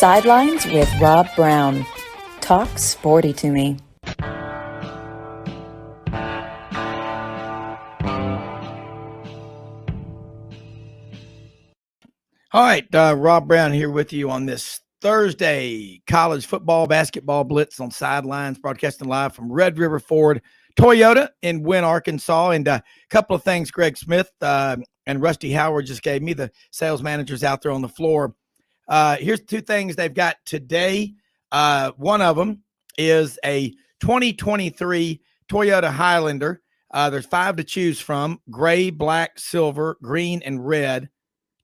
Sidelines with Rob Browne. Talk sporty to me. All right, Rob Browne here with you on this Thursday college football basketball blitz on Sidelines, broadcasting live from Red River Ford Toyota in Wynne, Arkansas. And a couple of things Greg Smith and Rusty Howard just gave me, the sales managers out there on the floor. Here's two things they've got today. One of them is a 2023 Toyota Highlander. There's 5 to choose from: gray, black, silver, green, and red.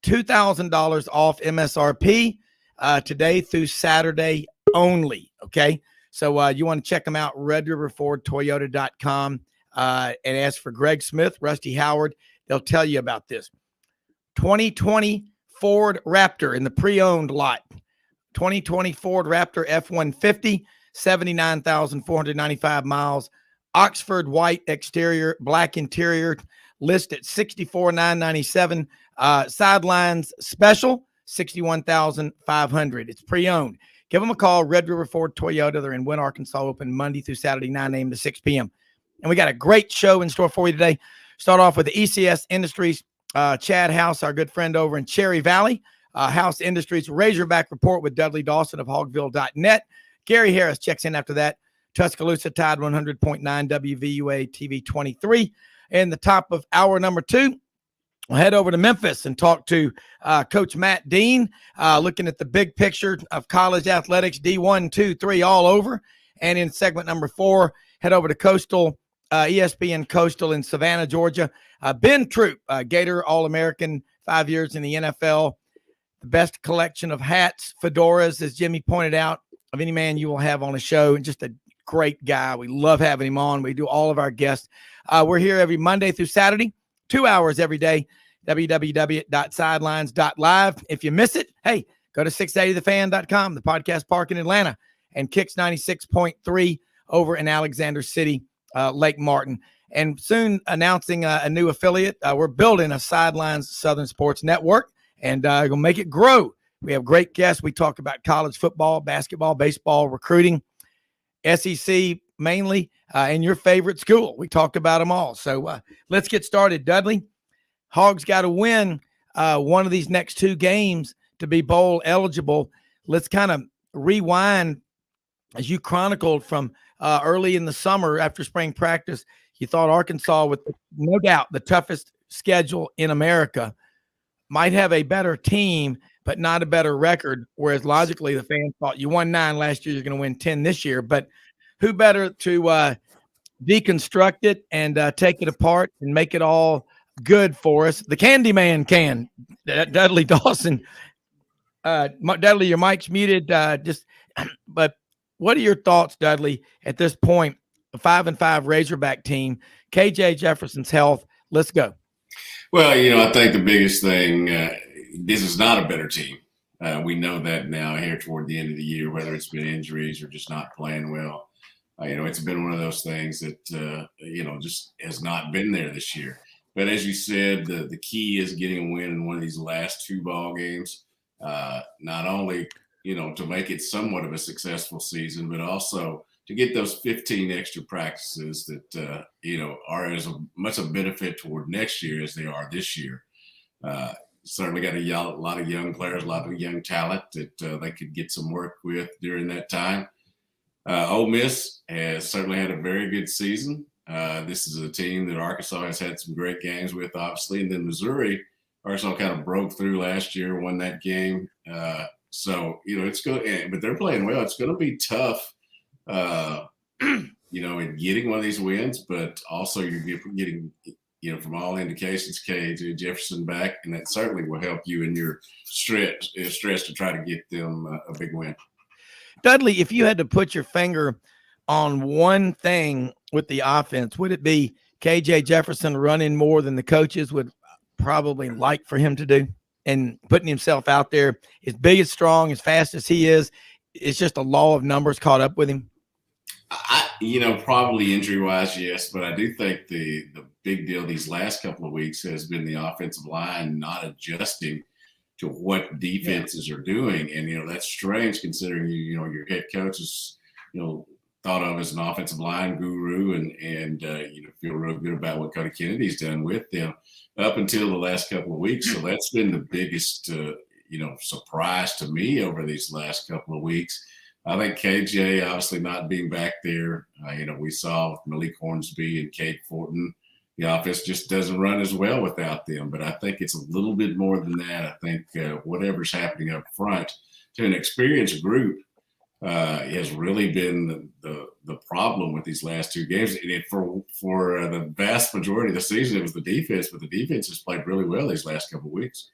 $2,000 off MSRP today through Saturday only. Okay. So you want to check them out, redriverfordtoyota.com, and ask for Greg Smith, Rusty Howard. They'll tell you about this. 2020 Ford Raptor in the pre-owned lot. 2020 Ford Raptor F-150, 79,495 miles. Oxford white exterior, black interior, list at $64,997. Sidelines special, $61,500. It's pre-owned. Give them a call, Red River Ford Toyota. They're in Wynne, Arkansas, open Monday through Saturday, 9 a.m. to 6 p.m. And we got a great show in store for you today. Start off with the ECS Industries. Chad House, our good friend over in Cherry Valley. House Industries Razorback Report with Dudley Dawson of hogville.net. Gary Harris checks in after that. Tuscaloosa Tide 100.9 WVUA TV 23. In the top of hour number 2, we'll head over to Memphis and talk to Coach Matt Dean, looking at the big picture of college athletics, D1, 2, 3, all over. And in segment number 4, head over to Coastal, ESPN Coastal in Savannah, Georgia. Ben Troupe, Gator All-American, 5 years in the NFL. The best collection of hats, fedoras, as Jimmy pointed out, of any man you will have on a show. And just a great guy. We love having him on. We do all of our guests. We're here every Monday through Saturday, 2 hours every day, www.sidelines.live. If you miss it, hey, go to 680thefan.com, the podcast park in Atlanta, and Kicks 96.3 over in Alexander City, Lake Martin. And soon announcing a new affiliate. We're building a Sidelines Southern Sports Network, and going to make it grow. We have great guests. We talk about college football, basketball, baseball, recruiting, SEC mainly, and your favorite school. We talked about them all. So let's get started. Dudley, Hawg's got to win one of these next 2 games to be bowl eligible. Let's kind of rewind as you chronicled from early in the summer after spring practice. You thought Arkansas, with no doubt the toughest schedule in America, might have a better team, but not a better record, whereas logically the fans thought you won 9 last year, you're going to win 10 this year. But who better to deconstruct it and take it apart and make it all good for us? The Candyman can, Dudley Dawson. Dudley, your mic's muted. But what are your thoughts, Dudley, at this point? A 5-5 Razorback team, KJ Jefferson's health. Let's go. Well, I think the biggest thing, this is not a better team. We know that now here toward the end of the year, whether it's been injuries or just not playing well. It's been one of those things that, just has not been there this year. But as you said, the key is getting a win in one of these last 2 ball games, not only, to make it somewhat of a successful season, but also to get those 15 extra practices that, are as much a benefit toward next year as they are this year. Certainly got a lot of young players, a lot of young talent that they could get some work with during that time. Ole Miss has certainly had a very good season. This is a team that Arkansas has had some great games with, obviously. And then Missouri, Arkansas kind of broke through last year, won that game. So, it's good, but they're playing well. It's going to be tough, in getting one of these wins, but also you're getting, from all indications, KJ Jefferson back, and that certainly will help you in your stress to try to get them a big win. Dudley, if you had to put your finger on one thing with the offense, would it be KJ Jefferson running more than the coaches would probably like for him to do, and putting himself out there as big, as strong, as fast as he is? It's just a law of numbers caught up with him. Probably injury-wise, yes, but I do think the big deal these last couple of weeks has been the offensive line not adjusting to what defenses are doing. And, that's strange considering, your head coach is, thought of as an offensive line guru and feel real good about what Cody Kennedy's done with them up until the last couple of weeks. So that's been the biggest, surprise to me over these last couple of weeks. I think KJ obviously not being back there, we saw Malik Hornsby and Cade Fortin, the offense just doesn't run as well without them. But I think it's a little bit more than that. I think whatever's happening up front to an experienced group has really been the problem with these last two games. And for the vast majority of the season, it was the defense, but the defense has played really well these last couple of weeks.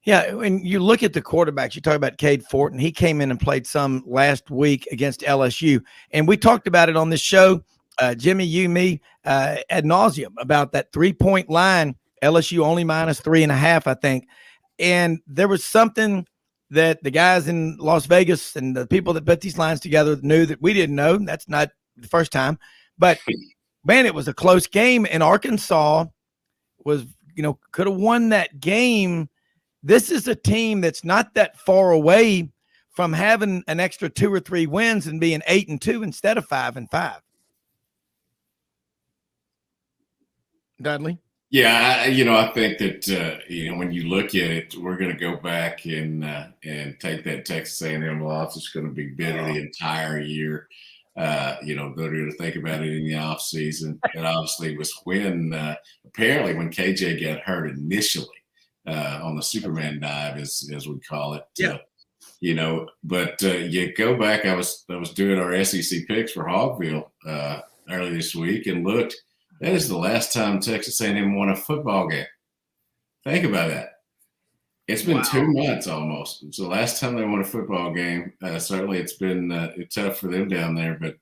Yeah, when you look at the quarterbacks, you talk about Cade Fortin. He came in and played some last week against LSU, and we talked about it on this show. Jimmy, you, me, ad nauseum about that 3-point line. LSU only -3.5, I think. And there was something that the guys in Las Vegas and the people that put these lines together knew that we didn't know. That's not the first time. But, man, it was a close game, and Arkansas was, could have won that game. This is a team that's not that far away from having an extra 2 or 3 wins and being 8-2 instead of 5-5. Dudley? Yeah, I think that when you look at it, we're going to go back and take that Texas A&M loss. It's going to be bitter the entire year. They're going to think about it in the off season. It obviously was when apparently when KJ got hurt initially on the Superman dive, as we call it. Yeah. But you go back. I was doing our SEC picks for Hogville early this week and looked. That is the last time Texas A&M won a football game. Think about that. It's been 2 months almost. It's the last time they won a football game. Certainly it's been tough for them down there. But,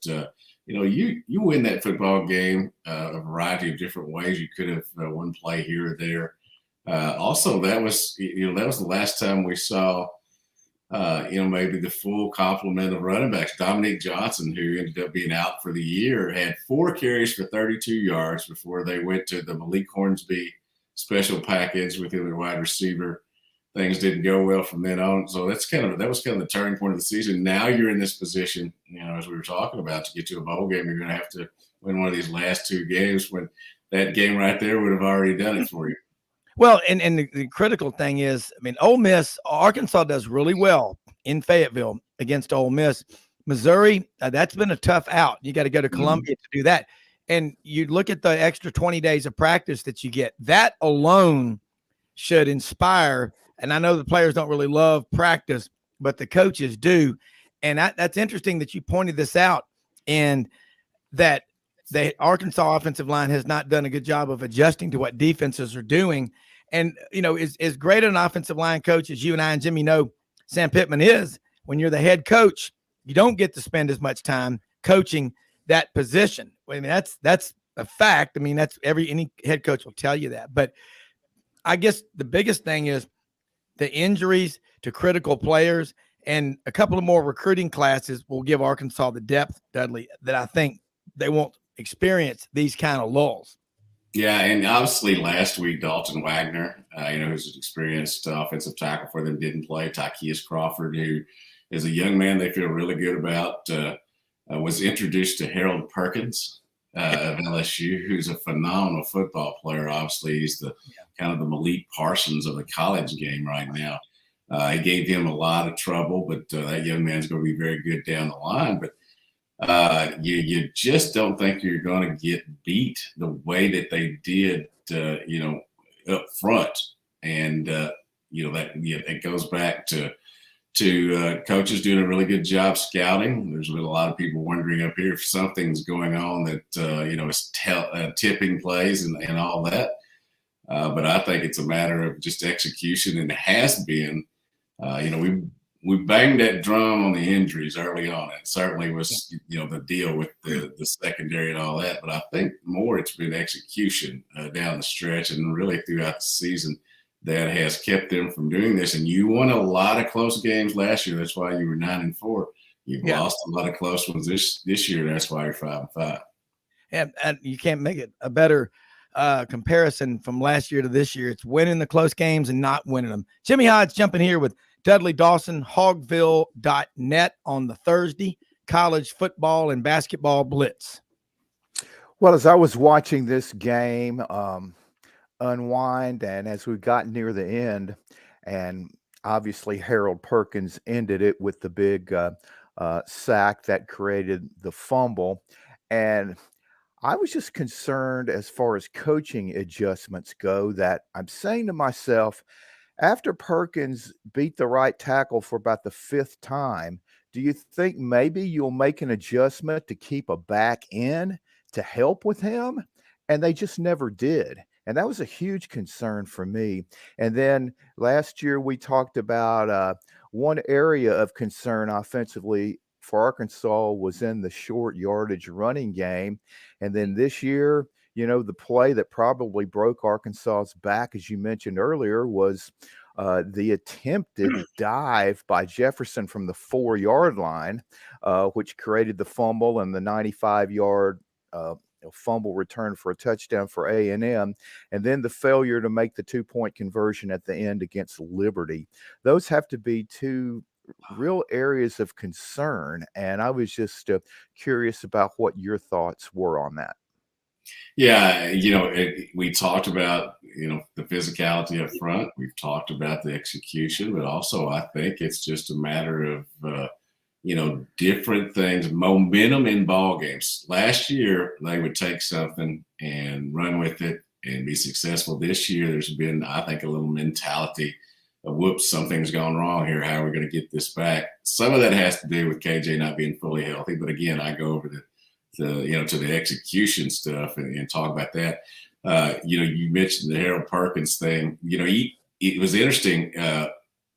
you win that football game a variety of different ways. You could have one play here or there. Also, that was the last time we saw maybe the full complement of running backs. Dominique Johnson, who ended up being out for the year, had 4 carries for 32 yards before they went to the Malik Hornsby special package with him at wide receiver. Things didn't go well from then on. So that was kind of the turning point of the season. Now you're in this position, as we were talking about, to get to a bowl game, you're going to have to win one of these last 2 games when that game right there would have already done it for you. Well, and the critical thing is, Ole Miss, Arkansas does really well in Fayetteville against Ole Miss. Missouri, that's been a tough out. You got to go to Columbia to do that. And you look at the extra 20 days of practice that you get. That alone should inspire. And I know the players don't really love practice, but the coaches do. And that's interesting that you pointed this out, and that the Arkansas offensive line has not done a good job of adjusting to what defenses are doing. And, as great an offensive line coach as you and I and Jimmy know Sam Pittman is, when you're the head coach, you don't get to spend as much time coaching that position. That's a fact. That's any head coach will tell you that. But I guess the biggest thing is the injuries to critical players, and a couple of more recruiting classes will give Arkansas the depth, Dudley, that I think they won't experience these kind of lulls. Yeah, and obviously last week, Dalton Wagner, who's an experienced offensive tackle for them, didn't play. Tykeus Crawford, who is a young man they feel really good about, was introduced to Harold Perkins of LSU, who's a phenomenal football player. Obviously, he's kind of the Malik Parsons of the college game right now. He gave him a lot of trouble, but that young man's going to be very good down the line. But you just don't think you're going to get beat the way that they did, up front. And, it goes back to coaches doing a really good job scouting. There's been a lot of people wondering up here if something's going on that, is tipping plays and all that. But I think it's a matter of just execution, and it has been. We banged that drum on the injuries early on. It certainly was, the deal with the secondary and all that. But I think more it's been execution down the stretch and really throughout the season that has kept them from doing this. And you won a lot of close games last year. That's why you were 9-4. You've lost a lot of close ones this year. That's why you're 5-5. And you can't make it a better comparison from last year to this year. It's winning the close games and not winning them. Jimmy Hodge jumping here with Dudley Dawson, hogville.net on the Thursday college football and basketball blitz. Well, as I was watching this game unwind, and as we got near the end, and obviously Harold Perkins ended it with the big sack that created the fumble. And I was just concerned as far as coaching adjustments go, that I'm saying to myself, after Perkins beat the right tackle for about the fifth time, do you think maybe you'll make an adjustment to keep a back in to help with him? And they just never did. And that was a huge concern for me. And then last year we talked about one area of concern offensively for Arkansas was in the short yardage running game. And then this year, you know, the play that probably broke Arkansas's back, as you mentioned earlier, was the attempted dive by Jefferson from the 4-yard line, which created the fumble and the 95-yard fumble return for a touchdown for A&M, and then the failure to make the 2-point conversion at the end against Liberty. Those have to be two real areas of concern, and I was just curious about what your thoughts were on that. Yeah, you know, we talked about, you know, the physicality up front. We've talked about the execution, but also I think it's just a matter of, you know, different things, momentum in ball games. Last year, they would take something and run with it and be successful. This year, there's been, I think, a little mentality of, whoops, something's gone wrong here. How are we going to get this back? Some of that has to do with KJ not being fully healthy. But again, I go over to the execution stuff and talk about that. You know, you mentioned the Harold Perkins thing. You know, it was interesting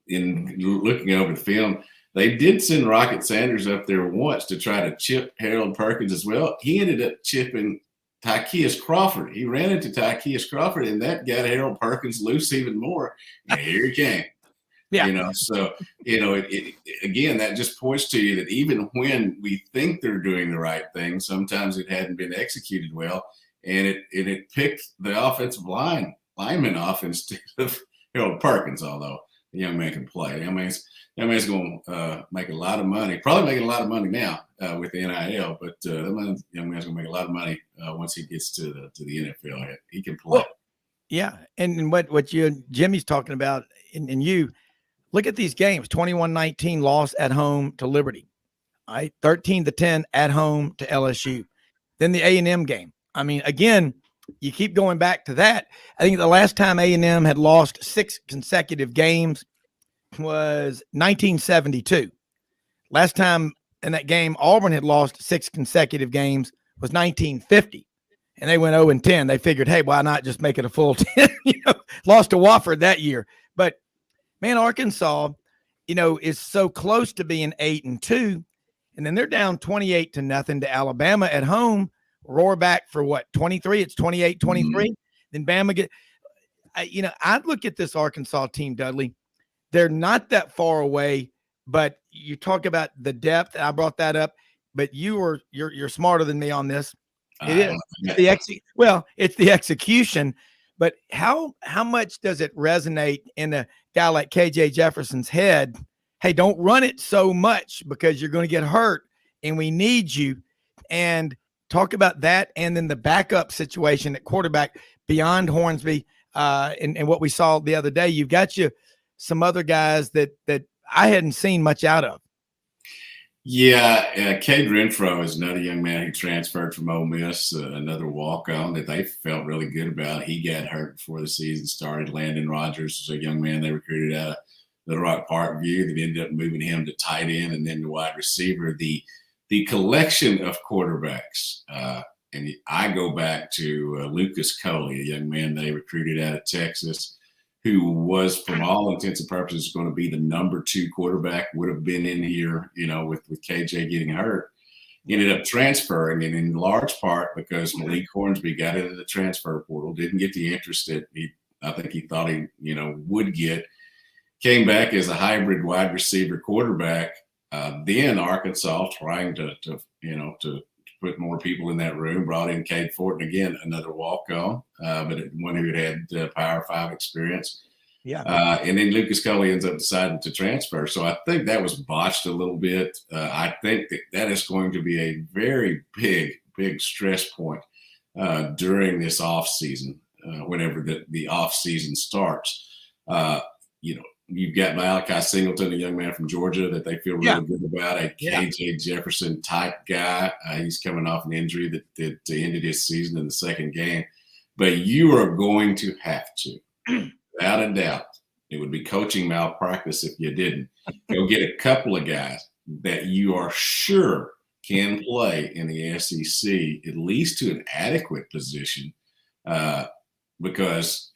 in looking over the film. They did send Rocket Sanders up there once to try to chip Harold Perkins as well. He ended up chipping Tykeus Crawford. He ran into Tykeus Crawford, and that got Harold Perkins loose even more. And here he came. Yeah. You know, so, you know, again, that just points to you that even when we think they're doing the right thing, sometimes it hadn't been executed well. And it picked the offensive lineman off instead of Harold Perkins, although the young man can play. The young man's going to make a lot of money, probably making a lot of money now with the NIL, but the young man's going to make a lot of money once he gets to the NFL. He can play. Well, yeah. And what Jimmy's talking about, and you look at these games, 21-19 loss at home to Liberty, all right, 13-10 at home to LSU. Then the A&M game. I mean, again, you keep going back to that. I think the last time A&M had lost 6 consecutive games was 1972. Last time in that game Auburn had lost 6 consecutive games was 1950, and they went 0-10. They figured, hey, why not just make it a full 10? You know, lost to Wofford that year. But man, Arkansas, you know, is so close to being 8-2, and then they're down 28-0 to Alabama at home. Roar back for what, 23? It's 28-23. Mm-hmm. Then Bama I'd look at this Arkansas team, Dudley. They're not that far away, but you talk about the depth. I brought that up, but you're smarter than me on this. It is it's the execution, but how much does it resonate in a guy like KJ Jefferson's head? Hey, don't run it so much because you're going to get hurt, and we need you. And talk about that, and then the backup situation at quarterback beyond Hornsby, and what we saw the other day. You've got some other guys that I hadn't seen much out of. Yeah, Cade Renfro is another young man who transferred from Ole Miss, another walk-on that they felt really good about. He got hurt before the season started. Landon Rogers was a young man they recruited out of Little Rock Park View. They ended up moving him to tight end and then to wide receiver. The collection of quarterbacks, and I go back to Lucas Coley, a young man they recruited out of Texas, who was, from all intents and purposes, going to be the number 2 quarterback, would have been in here, you know, with KJ getting hurt. He ended up transferring, and in large part because Malik Hornsby got into the transfer portal, didn't get the interest that I think he thought he, you know, would get. Came back as a hybrid wide receiver quarterback. Then Arkansas trying to put more people in that room, brought in Cade Fortin, again, another walk-on, but one who had Power 5 experience. Yeah. And then Lucas Coley ends up deciding to transfer. So I think that was botched a little bit. I think that is going to be a very big stress point during this off season, whenever the off season starts. You've got Malachi Singleton, a young man from Georgia that they feel really good about, a KJ Jefferson type guy. He's coming off an injury that ended his season in the second game. But you are going to have to, without a doubt, it would be coaching malpractice if you didn't, go get a couple of guys that you are sure can play in the SEC, at least to an adequate position, because,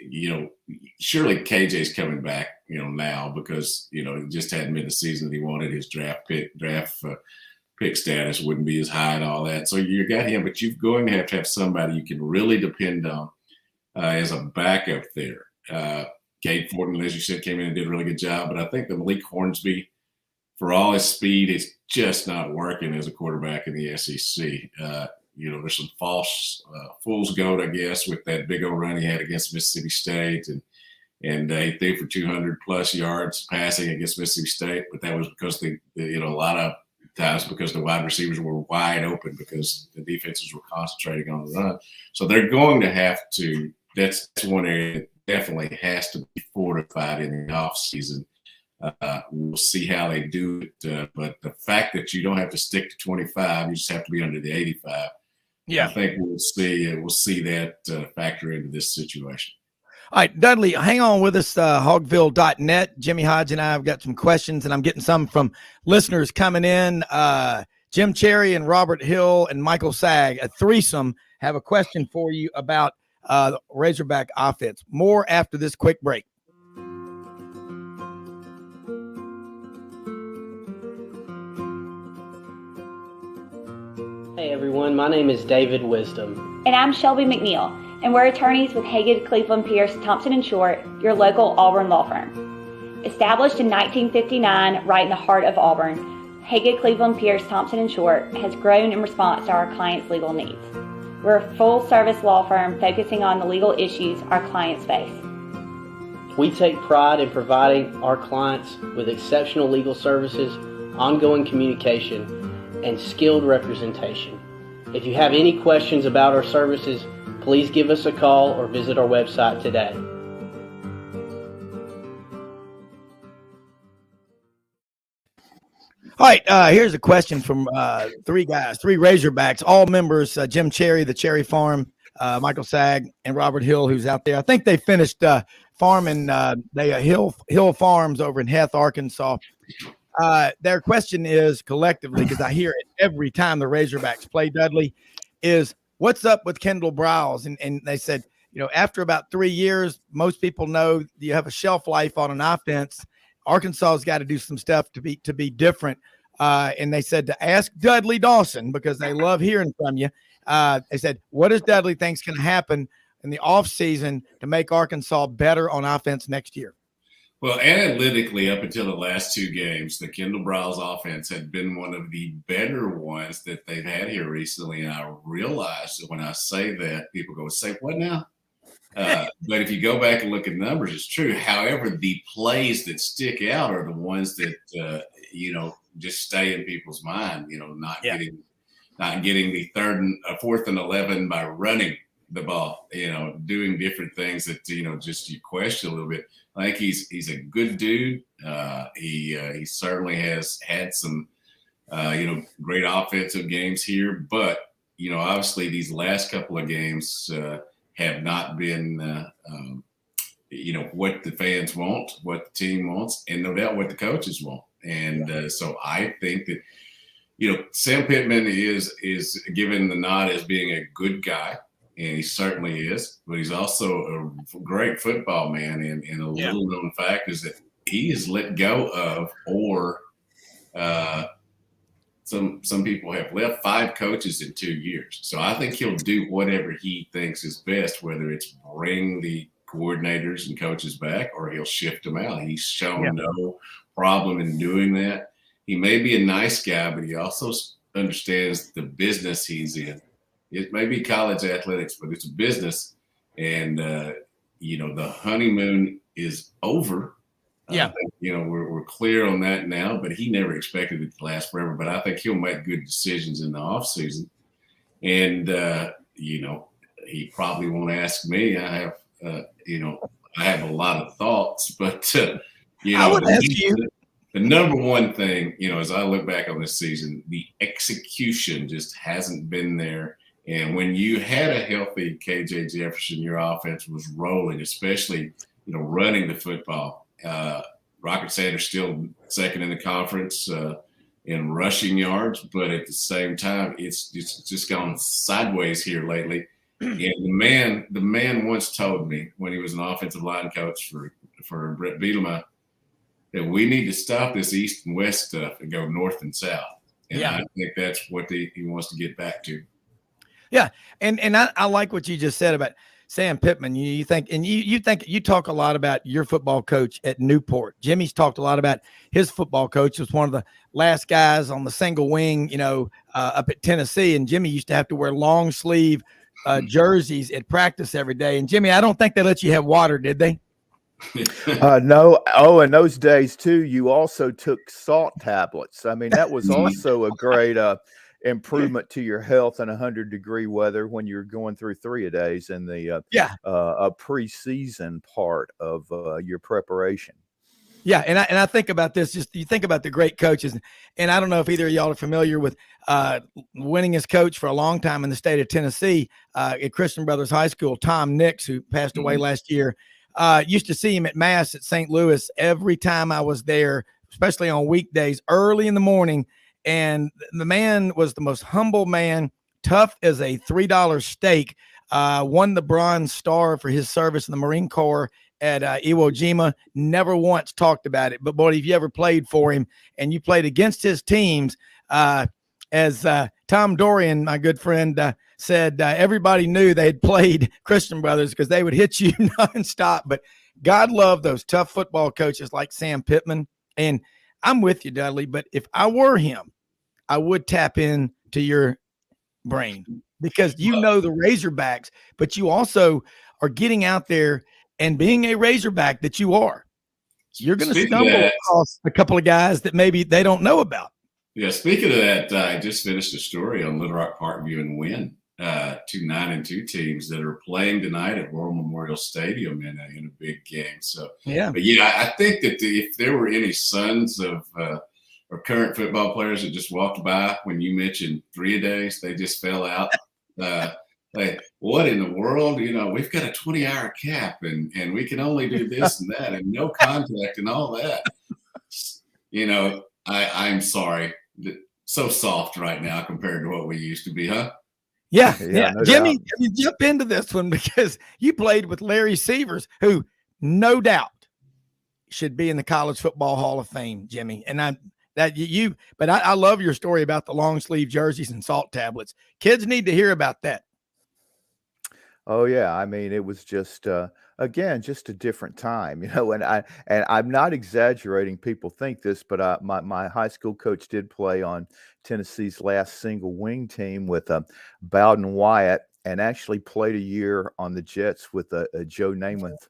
surely KJ's coming back, now because, he just hadn't been the season that he wanted. His draft pick status wouldn't be as high and all that. So you got him, but you're going to have somebody you can really depend on as a backup there. Cade Fortin, as you said, came in and did a really good job, but I think that Malik Hornsby, for all his speed, is just not working as a quarterback in the SEC. There's some false fool's gold, I guess, with that big old run he had against Mississippi State, and he threw for 200 plus yards passing against Mississippi State, but that was because a lot of times because the wide receivers were wide open because the defenses were concentrating on the run. So they're going to have to. That's one area that definitely has to be fortified in the offseason. We'll see how they do it, but the fact that you don't have to stick to 25, you just have to be under the 85. Yeah, I think we'll see that factor into this situation. All right, Dudley, hang on with us, hogville.net. Jimmy Hodge and I have got some questions, and I'm getting some from listeners coming in. Jim Cherry and Robert Hill and Michael Sag, a threesome, have a question for you about the Razorback offense. More after this quick break. Hey everyone, my name is David Wisdom. And I'm Shelby McNeil, and we're attorneys with Haggard, Cleveland, Pierce, Thompson & Short, your local Auburn law firm. Established in 1959 right in the heart of Auburn, Haggard, Cleveland, Pierce, Thompson & Short has grown in response to our clients' legal needs. We're a full-service law firm focusing on the legal issues our clients face. We take pride in providing our clients with exceptional legal services, ongoing communication, and skilled representation. If you have any questions about our services, please give us a call or visit our website today. All right, here's a question from three Razorbacks, all members, Jim Cherry, the Cherry Farm, Michael Sag, and Robert Hill, who's out there. I think they finished farming Hill Farms over in Heth, Arkansas. Their question is collectively, because I hear it every time the Razorbacks play, Dudley, is what's up with Kendall Browse? And they said, after about 3 years, most people know you have a shelf life on an offense. Arkansas's got to do some stuff to be different. And they said to ask Dudley Dawson, because they love hearing from you. They said, what does Dudley think's going to happen in the offseason to make Arkansas better on offense next year? Well, analytically, up until the last two games, the Kendall Browse offense had been one of the better ones that they've had here recently. And I realize that when I say that, people go, say, what now? But if you go back and look at numbers, it's true. However, the plays that stick out are the ones that, just stay in people's mind, not getting the fourth and 11 by running the ball, doing different things that, just you question a little bit. I think he's a good dude. He certainly has had some, great offensive games here, but, obviously these last couple of games have not been, what the fans want, what the team wants, and no doubt what the coaches want. And so I think that, Sam Pittman is given the nod as being a good guy. And he certainly is, but he's also a great football man. And a little known fact is that he is let go of, or some people have left 5 coaches in 2 years. So I think he'll do whatever he thinks is best, whether it's bring the coordinators and coaches back or he'll shift them out. He's shown no problem in doing that. He may be a nice guy, but he also understands the business he's in. It may be college athletics, but it's a business. And, the honeymoon is over. Yeah. I think, we're clear on that now, but he never expected it to last forever. But I think he'll make good decisions in the offseason. And, he probably won't ask me. I have, I have a lot of thoughts, but, I would ask you. The number one thing, as I look back on this season, the execution just hasn't been there. And when you had a healthy KJ Jefferson, your offense was rolling, especially, running the football. Rocket Sanders still second in the conference in rushing yards, but at the same time, it's just gone sideways here lately. And the man once told me when he was an offensive line coach for Brett Bielema that we need to stop this east and west stuff and go north and south. And I think that's what he wants to get back to. Yeah. And I like what you just said about Sam Pittman. You think you talk a lot about your football coach at Newport. Jimmy's talked a lot about his football coach was one of the last guys on the single wing, up at Tennessee. And Jimmy used to have to wear long sleeve jerseys at practice every day. And Jimmy, I don't think they let you have water, did they? No. Oh, in those days too, you also took salt tablets. I mean, that was also a great improvement to your health in 100-degree weather when you're going through 3-a-days in the preseason part of your preparation. Yeah, and I think about this. Just you think about the great coaches, and I don't know if either of y'all are familiar with winningest coach for a long time in the state of Tennessee at Christian Brothers High School, Tom Nix, who passed away last year. Used to see him at Mass at St. Louis every time I was there, especially on weekdays, early in the morning. And the man was the most humble man, tough as a $3 steak, won the Bronze Star for his service in the Marine Corps at Iwo Jima. Never once talked about it. But, boy, if you ever played for him and you played against his teams, as Tom Dorian, my good friend, said, everybody knew they had played Christian Brothers because they would hit you nonstop. But God loved those tough football coaches like Sam Pittman. And I'm with you, Dudley, but if I were him, I would tap into your brain because the Razorbacks, but you also are getting out there and being a Razorback that you are. You're going to stumble across a couple of guys that maybe they don't know about. Yeah, speaking of that, I just finished a story on Little Rock Parkview and Wynn, 2 9-2 teams that are playing tonight at War Memorial Stadium in a big game. So, but I think that if there were any sons of or current football players that just walked by when you mentioned 3-a-days, they just fell out. Like, what in the world? We've got a 20-hour cap and we can only do this and that and no contact and all that. I'm sorry. So soft right now compared to what we used to be, huh? Yeah. No Jimmy, doubt. you jump into this one because you played with Larry Severs, who no doubt should be in the College Football Hall of Fame, Jimmy. And I love your story about the long sleeve jerseys and salt tablets. Kids need to hear about that. Oh yeah, I mean it was just again just a different time, and I'm not exaggerating. People think this, but my high school coach did play on Tennessee's last single wing team with Bowden Wyatt, and actually played a year on the Jets with Joe Namath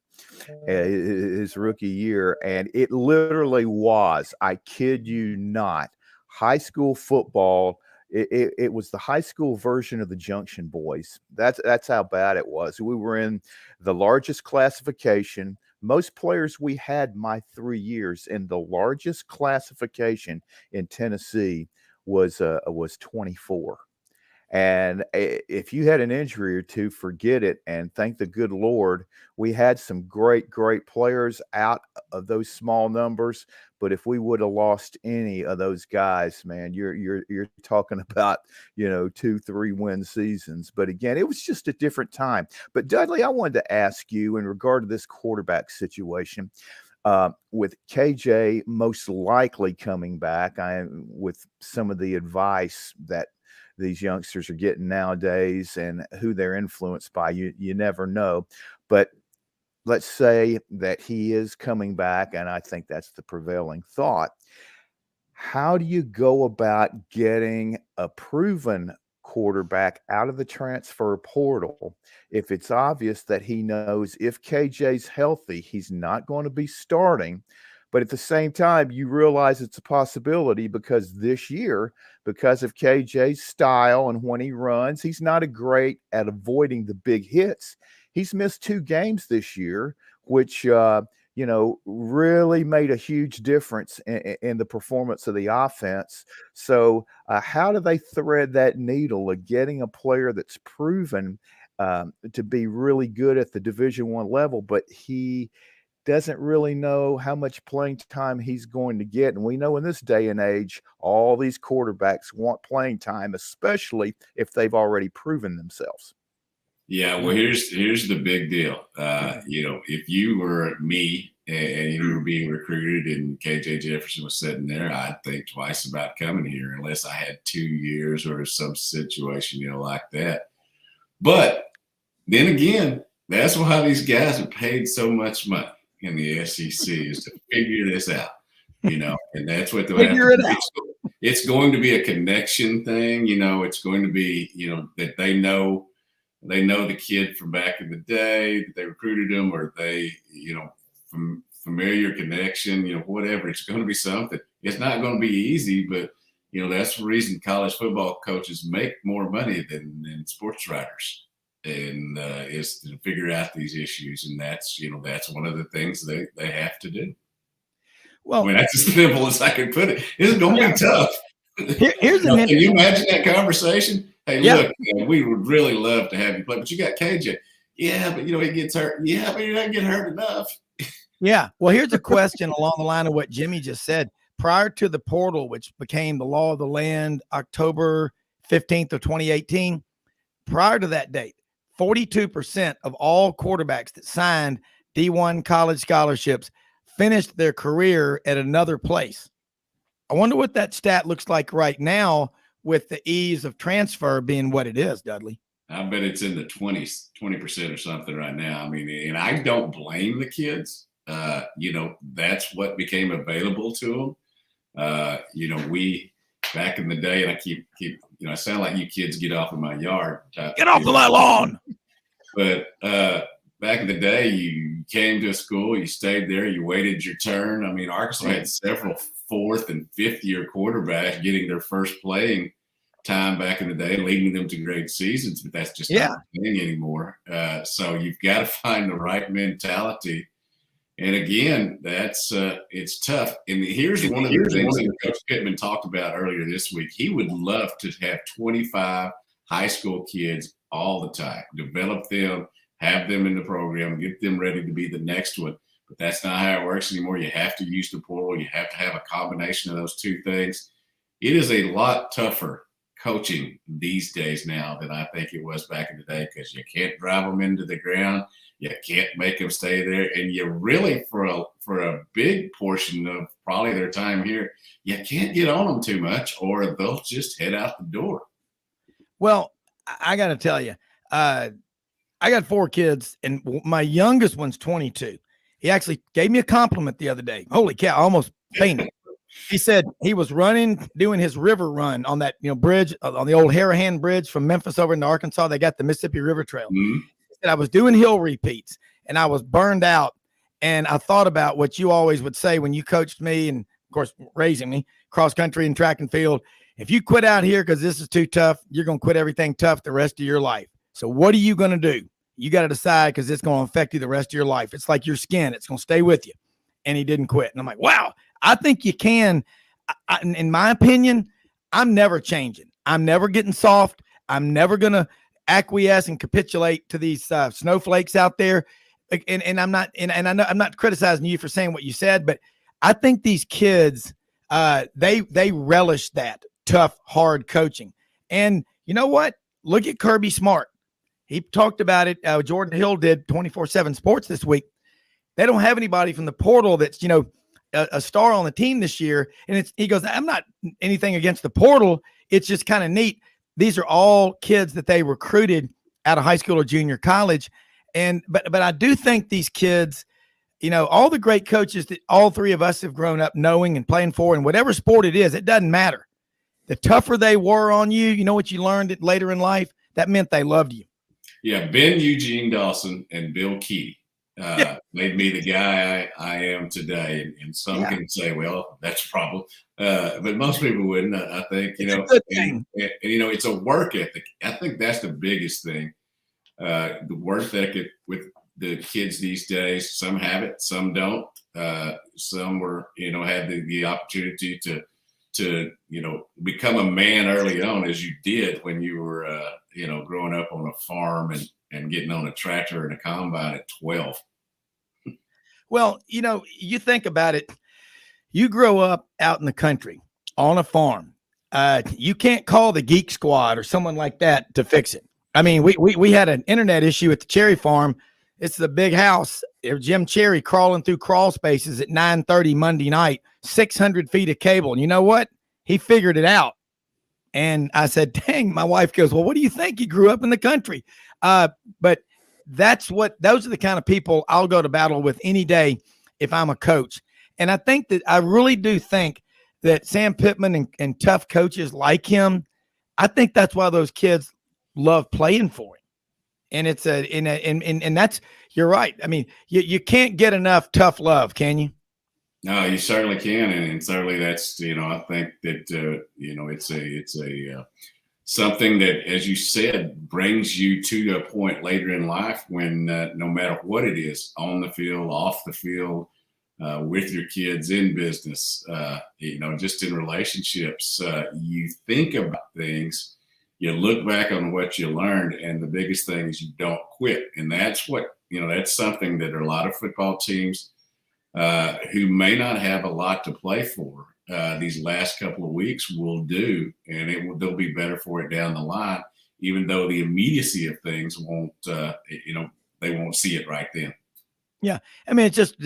his rookie year, and it literally was, I kid you not, high school football. It was the high school version of the Junction Boys. That's how bad it was. We were in the largest classification. Most players we had my 3 years in the largest classification in Tennessee was 24. And if you had an injury or two, forget it. And thank the good Lord, we had some great players out of those small numbers. But if we would have lost any of those guys, man, you're talking about 2-3 win seasons. But again, it was just a different time. But Dudley, I wanted to ask you in regard to this quarterback situation. With KJ most likely coming back, with some of the advice that these youngsters are getting nowadays and who they're influenced by, you never know. But let's say that he is coming back, and I think that's the prevailing thought. how do you go about getting a proven quarterback out of the transfer portal if it's obvious that he knows if KJ's healthy, he's not going to be starting? But at the same time, you realize it's a possibility because this year, because of KJ's style and when he runs, he's not a great at avoiding the big hits. He's missed 2 games this year, which really made a huge difference in the performance of the offense. So how do they thread that needle of getting a player that's proven to be really good at the Division I level, but he doesn't really know how much playing time he's going to get? And we know in this day and age, all these quarterbacks want playing time, especially if they've already proven themselves. Yeah, well, here's the big deal. If you were me and you were being recruited and KJ Jefferson was sitting there, I'd think twice about coming here unless I had 2 years or some situation, like that. But then again, that's why these guys are paid so much money in the SEC is to figure this out, and that's what they'll Figure have to it do. out. It's going to be a connection thing, it's going to be, that they know the kid from back in the day that they recruited him, or they, from familiar connection, whatever. It's going to be something. It's not going to be easy, but that's the reason college football coaches make more money than sports writers, and is to figure out these issues. And that's one of the things they have to do. Well, I mean, that's as simple as I can put it. It's going to be tough. Here's Can you imagine that conversation? Hey, Yeah. look, we would really love to have you play, but you got KJ. Yeah, but he gets hurt. Yeah, but he doesn't get hurt enough. Yeah. Well, here's a question along the line of what Jimmy just said. Prior to the portal, which became the law of the land October 15th of 2018, prior to that date, 42% of all quarterbacks that signed D1 college scholarships finished their career at another place. I wonder what that stat looks like right now with the ease of transfer being what it is, Dudley. I bet it's in the 20% or something right now. I mean, and I don't blame the kids. That's what became available to them. We back in the day, and I keep I sound like you kids get off of my yard. Get off of my lawn. But back in the day, you came to a school, you stayed there, you waited your turn. I mean, Arkansas had several 4th and 5th year quarterbacks getting their first playing time back in the day, leading them to great seasons, but that's just not a thing anymore. So you've got to find the right mentality. And again, that's it's tough. And here's one of the things that Coach Pittman talked about earlier this week. He would love to have 25 high school kids all the time, develop them, have them in the program, get them ready to be the next one. But that's not how it works anymore. You have to use the portal. You have to have a combination of those two things. It is a lot tougher coaching these days now than I think it was back in the day, because you can't drive them into the ground. You can't make them stay there. And you really, for a big portion of probably their time here, you can't get on them too much or they'll just head out the door. Well, I got to tell you, I got 4 kids, and my youngest one's 22. He actually gave me a compliment the other day. Holy cow, I almost fainted. He said he was doing his river run on that bridge, on the old Harahan Bridge from Memphis over into Arkansas. They got the Mississippi River Trail. Mm-hmm. He said, I was doing hill repeats, and I was burned out. And I thought about what you always would say when you coached me, and of course, raising me cross country and track and field. If you quit out here because this is too tough, you're going to quit everything tough the rest of your life. So what are you going to do? You got to decide, because it's going to affect you the rest of your life. It's like your skin. It's going to stay with you. And he didn't quit. And I'm like, wow, I think you can. In my opinion, I'm never changing. I'm never getting soft. I'm never going to acquiesce and capitulate to these snowflakes out there. And I'm not, and I know I'm not criticizing you for saying what you said, but I think these kids, they relish that tough, hard coaching. And you know what? Look at Kirby Smart. He talked about it. Jordan Hill did 24/7 Sports this week. They don't have anybody from the portal that's, a star on the team this year. And he goes, I'm not anything against the portal. It's just kind of neat. These are all kids that they recruited out of high school or junior college. But I do think these kids, you know, all the great coaches that all three of us have grown up knowing and playing for, and whatever sport it is, it doesn't matter. The tougher they were on you, you know what you learned it later in life? That meant they loved you. Yeah, Ben Eugene Dawson and Bill Keaty made me the guy I am today. And some can say, well, that's a problem. But most people wouldn't, I think, you know, and, you know, it's a work ethic. I think that's the biggest thing. The work ethic with the kids these days, some have it, some don't. Some were, you know, had the opportunity to, you know, become a man early on, as you did when you were, you know, growing up on a farm and getting on a tractor and a combine at 12. Well, you know, you think about it. You grow up out in the country on a farm. You can't call the Geek Squad or someone like that to fix it. I mean, we had an internet issue at the Cherry Farm. It's the big house. Jim Cherry crawling through crawl spaces at 9:30 Monday night, 600 feet of cable. And you know what? He figured it out. And I said, dang, my wife goes, well, what do you think? You grew up in the country. But those are the kind of people I'll go to battle with any day if I'm a coach. And I think that I really do think that Sam Pittman and tough coaches like him, I think that's why those kids love playing for him. And it's and that's, you're right. I mean, you can't get enough tough love, can you? No, you certainly can. And certainly that's, you know, I think that, you know, it's a something that, as you said, brings you to a point later in life when no matter what it is, on the field, off the field, with your kids, in business, you know, just in relationships, you think about things, you look back on what you learned, and the biggest thing is you don't quit. And that's what, you know, that's something that a lot of football teams who may not have a lot to play for these last couple of weeks will do, and they'll be better for it down the line, even though the immediacy of things won't, you know, they won't see it right then. Yeah. I mean, it's just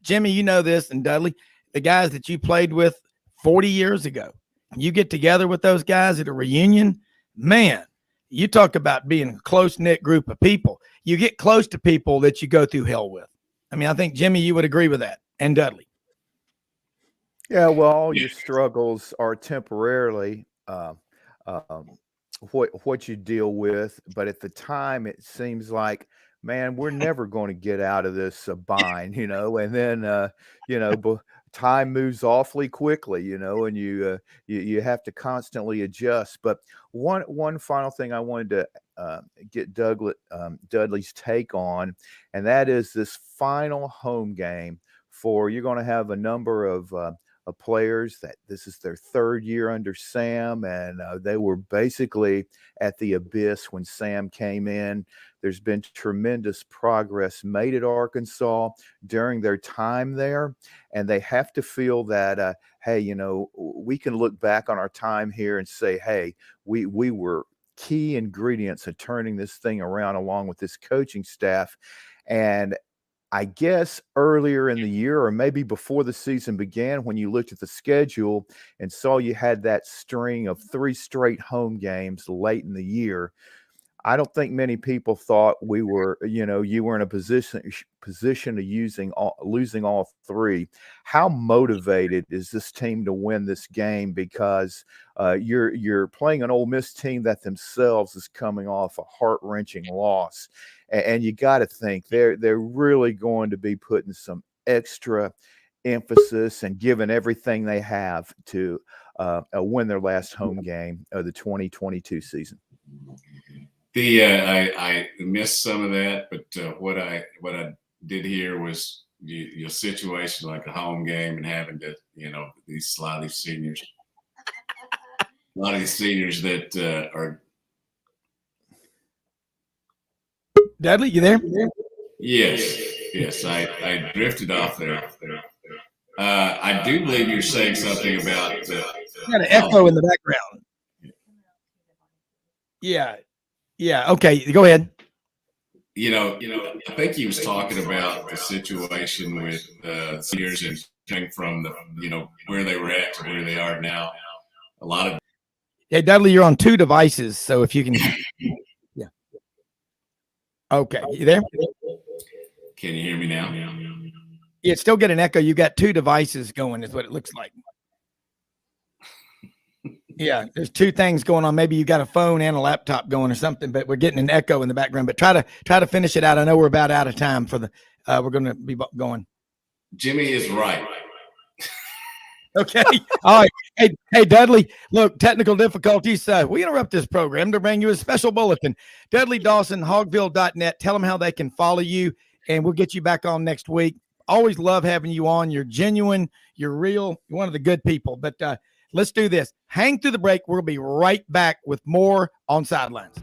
Jimmy, you know this, and Dudley, the guys that you played with 40 years ago, you get together with those guys at a reunion, man, you talk about being a close-knit group of people. You get close to people that you go through hell with. I mean, I think, Jimmy, you would agree with that, and Dudley. Yeah, well, all your struggles are temporarily what you deal with, but at the time it seems like, man, we're never going to get out of this bind, you know. And then you know, time moves awfully quickly, you know, and you have to constantly adjust. But one final thing I wanted to get Dudley's take on, and that is this final home game for, you're going to have a number of players that this is their third year under Sam, and they were basically at the abyss when Sam came in. There's been tremendous progress made at Arkansas during their time there, and they have to feel that, hey, you know, we can look back on our time here and say, hey, we were key ingredients in turning this thing around along with this coaching staff. And I guess earlier in the year, or maybe before the season began, when you looked at the schedule and saw you had that string of 3 straight home games late in the year, I don't think many people thought we were, you know, you were in a position of losing all 3. How motivated is this team to win this game? Because you're playing an Ole Miss team that themselves is coming off a heart-wrenching loss, and you got to think they're really going to be putting some extra emphasis and giving everything they have to win their last home game of the 2022 season. I missed some of that, but what I did hear was your situation like a home game and having to, you know, a lot of these seniors that are. Dudley, you there? Yes, I drifted off there. I do believe you're saying something about. You got an echo in the background. Yeah. Okay. Go ahead. You know, I think he was talking about the situation with seniors and coming from the, you know, where they were at to where they are now. A lot of. Hey, Dudley, you're on 2 devices, so if you can. Yeah. Okay. You there? Can you hear me now? Yeah, still get an echo. You got two devices going is what it looks like. Yeah, there's two things going on. Maybe you got a phone and a laptop going or something, but we're getting an echo in the background. But try to finish it out. I know we're about out of time for the we're going to be going. Jimmy is right. Okay. All right. Hey, Dudley, look, technical difficulties. We interrupt this program to bring you a special bulletin. Dudley Dawson, hogville.net. Tell them how they can follow you, and we'll get you back on next week. Always love having you on. You're genuine. You're real. You're one of the good people. But let's do this. Hang through the break. We'll be right back with more on Sidelines.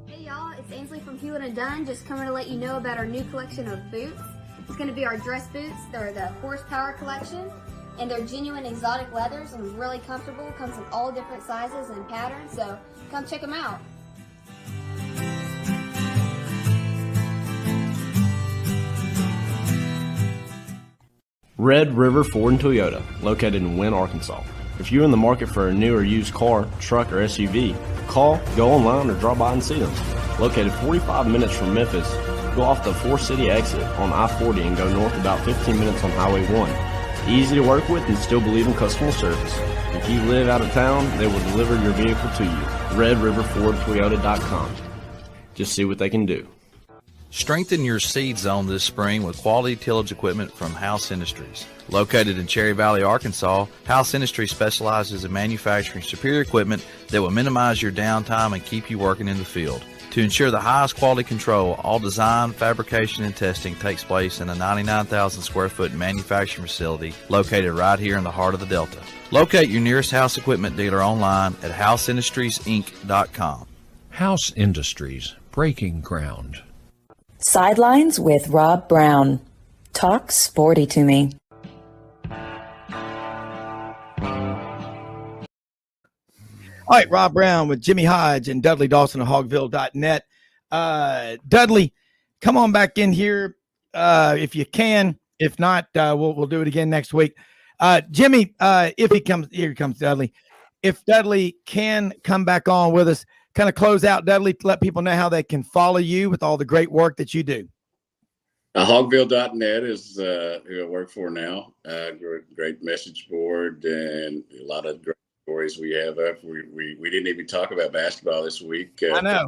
Hey, y'all. It's Ainsley from Hewlett & Dunn. Just coming to let you know about our new collection of boots. It's going to be our dress boots. They're the Horsepower collection, and they're genuine exotic leathers and really comfortable. Comes in all different sizes and patterns, so come check them out. Red River Ford and Toyota, located in Wynne, Arkansas. If you're in the market for a new or used car, truck, or SUV, call, go online, or drop by and see them. Located 45 minutes from Memphis, go off the 4 City exit on I-40 and go north about 15 minutes on Highway 1. Easy to work with and still believe in customer service. If you live out of town, they will deliver your vehicle to you. RedRiverFordToyota.com. Just see what they can do. Strengthen your seed zone this spring with quality tillage equipment from House Industries. Located in Cherry Valley, Arkansas, House Industries specializes in manufacturing superior equipment that will minimize your downtime and keep you working in the field. To ensure the highest quality control, all design, fabrication, and testing takes place in a 99,000 square foot manufacturing facility located right here in the heart of the Delta. Locate your nearest House equipment dealer online at houseindustriesinc.com. House Industries, breaking ground. Sidelines with Rob Browne. Talk sporty to me. All right, Rob Browne with Jimmy Hodge and Dudley Dawson of hogville.net. Dudley, come on back in here if you can. If not, we'll do it again next week. Jimmy, if he comes, here comes Dudley. If Dudley can come back on with us, kind of close out, Dudley, to let people know how they can follow you with all the great work that you do. Hogville.net is who I work for now. Great message board and a lot of great stories we have up. We didn't even talk about basketball this week. I know.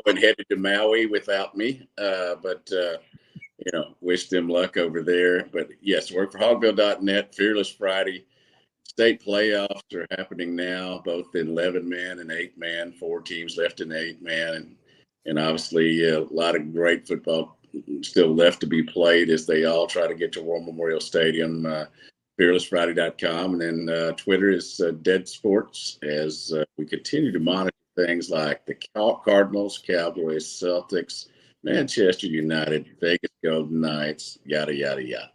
And headed to Maui without me, but wish them luck over there. But yes, work for Hogville.net. Fearless Friday. State playoffs are happening now, both in 11-man and 8-man. 4 teams left in 8-man, and obviously a lot of great football still left to be played as they all try to get to War Memorial Stadium. FearlessFriday.com, and then Twitter is Dead Sports as we continue to monitor things like the Cardinals, Cowboys, Celtics, Manchester United, Vegas Golden Knights, yada yada yada.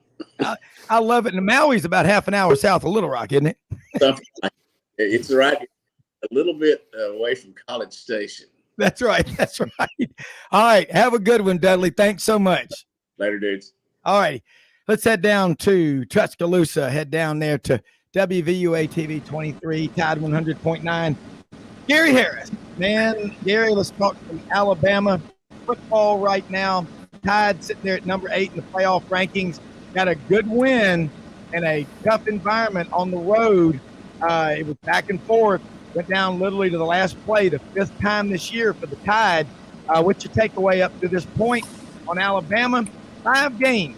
I love it. And Maui's about half an hour south of Little Rock, isn't it? It's right a little bit away from College Station. That's right. That's right. All right. Have a good one, Dudley. Thanks so much. Later, dudes. All right. Let's head down to Tuscaloosa. Head down there to WVUA TV 23, Tide 100.9. Gary Harris. Man, Gary, let's talk from Alabama. Football right now. Tide sitting there at number 8 in the playoff rankings. Got a good win in a tough environment on the road. It was back and forth. Went down literally to the last play, the 5th time this year for the Tide. What's your takeaway up to this point on Alabama? 5 games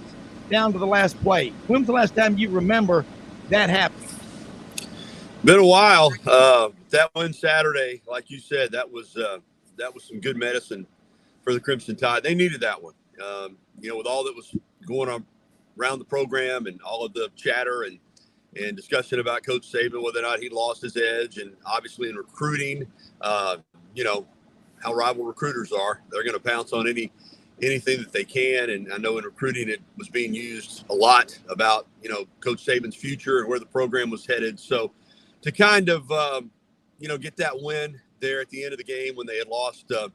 down to the last play. When's the last time you remember that happened? Been a while. That win Saturday, like you said, that was some good medicine for the Crimson Tide. They needed that one. With all that was going on around the program and all of the chatter and discussion about Coach Saban, whether or not he lost his edge, and obviously in recruiting, how rival recruiters are. They're going to pounce on anything that they can. And I know in recruiting it was being used a lot about, Coach Saban's future and where the program was headed. So to kind of, get that win there at the end of the game when they had lost to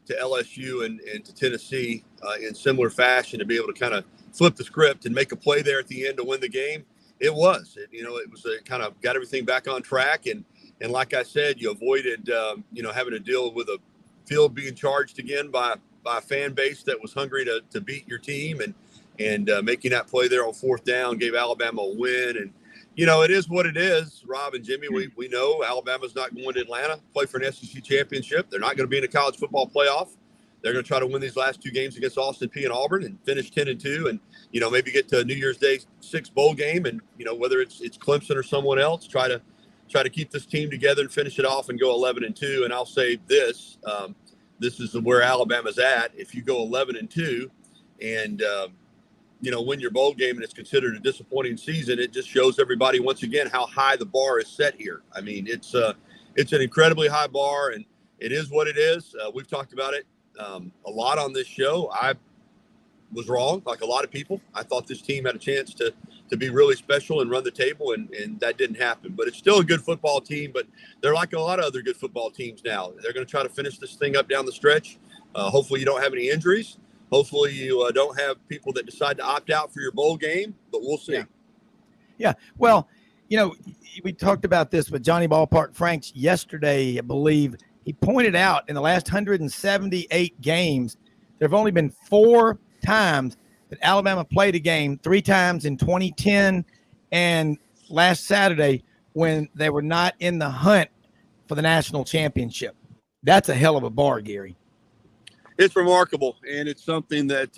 LSU and to Tennessee in similar fashion, to be able to kind of flip the script and make a play there at the end to win the game. It was, it kind of got everything back on track. And like I said, you avoided, having to deal with a field being charged again by a fan base that was hungry to beat your team, and making that play there on 4th down gave Alabama a win. And it is what it is, Rob and Jimmy. We know Alabama's not going to Atlanta play for an SEC championship. They're not going to be in a college football playoff. They're going to try to win these last 2 games against Austin Peay and Auburn and finish 10-2, and maybe get to a New Year's Day 6 bowl game, and whether it's Clemson or someone else, try to keep this team together and finish it off and go 11-2. And I'll say this: this is where Alabama's at. If you go 11-2 and win your bowl game and it's considered a disappointing season, it just shows everybody once again how high the bar is set here. I mean, it's an incredibly high bar, and it is what it is. We've talked about it a lot on this show. I was wrong, like a lot of people. I thought this team had a chance to be really special and run the table, and that didn't happen. But it's still a good football team, but they're like a lot of other good football teams now. They're going to try to finish this thing up down the stretch. Hopefully you don't have any injuries. Hopefully you don't have people that decide to opt out for your bowl game, but we'll see. Yeah. Well, we talked about this with Johnny Ballpark Franks yesterday, I believe. He pointed out in the last 178 games, there have only been 4 times that Alabama played a game, 3 times in 2010 and last Saturday when they were not in the hunt for the national championship. That's a hell of a bar, Gary. It's remarkable, and it's something that,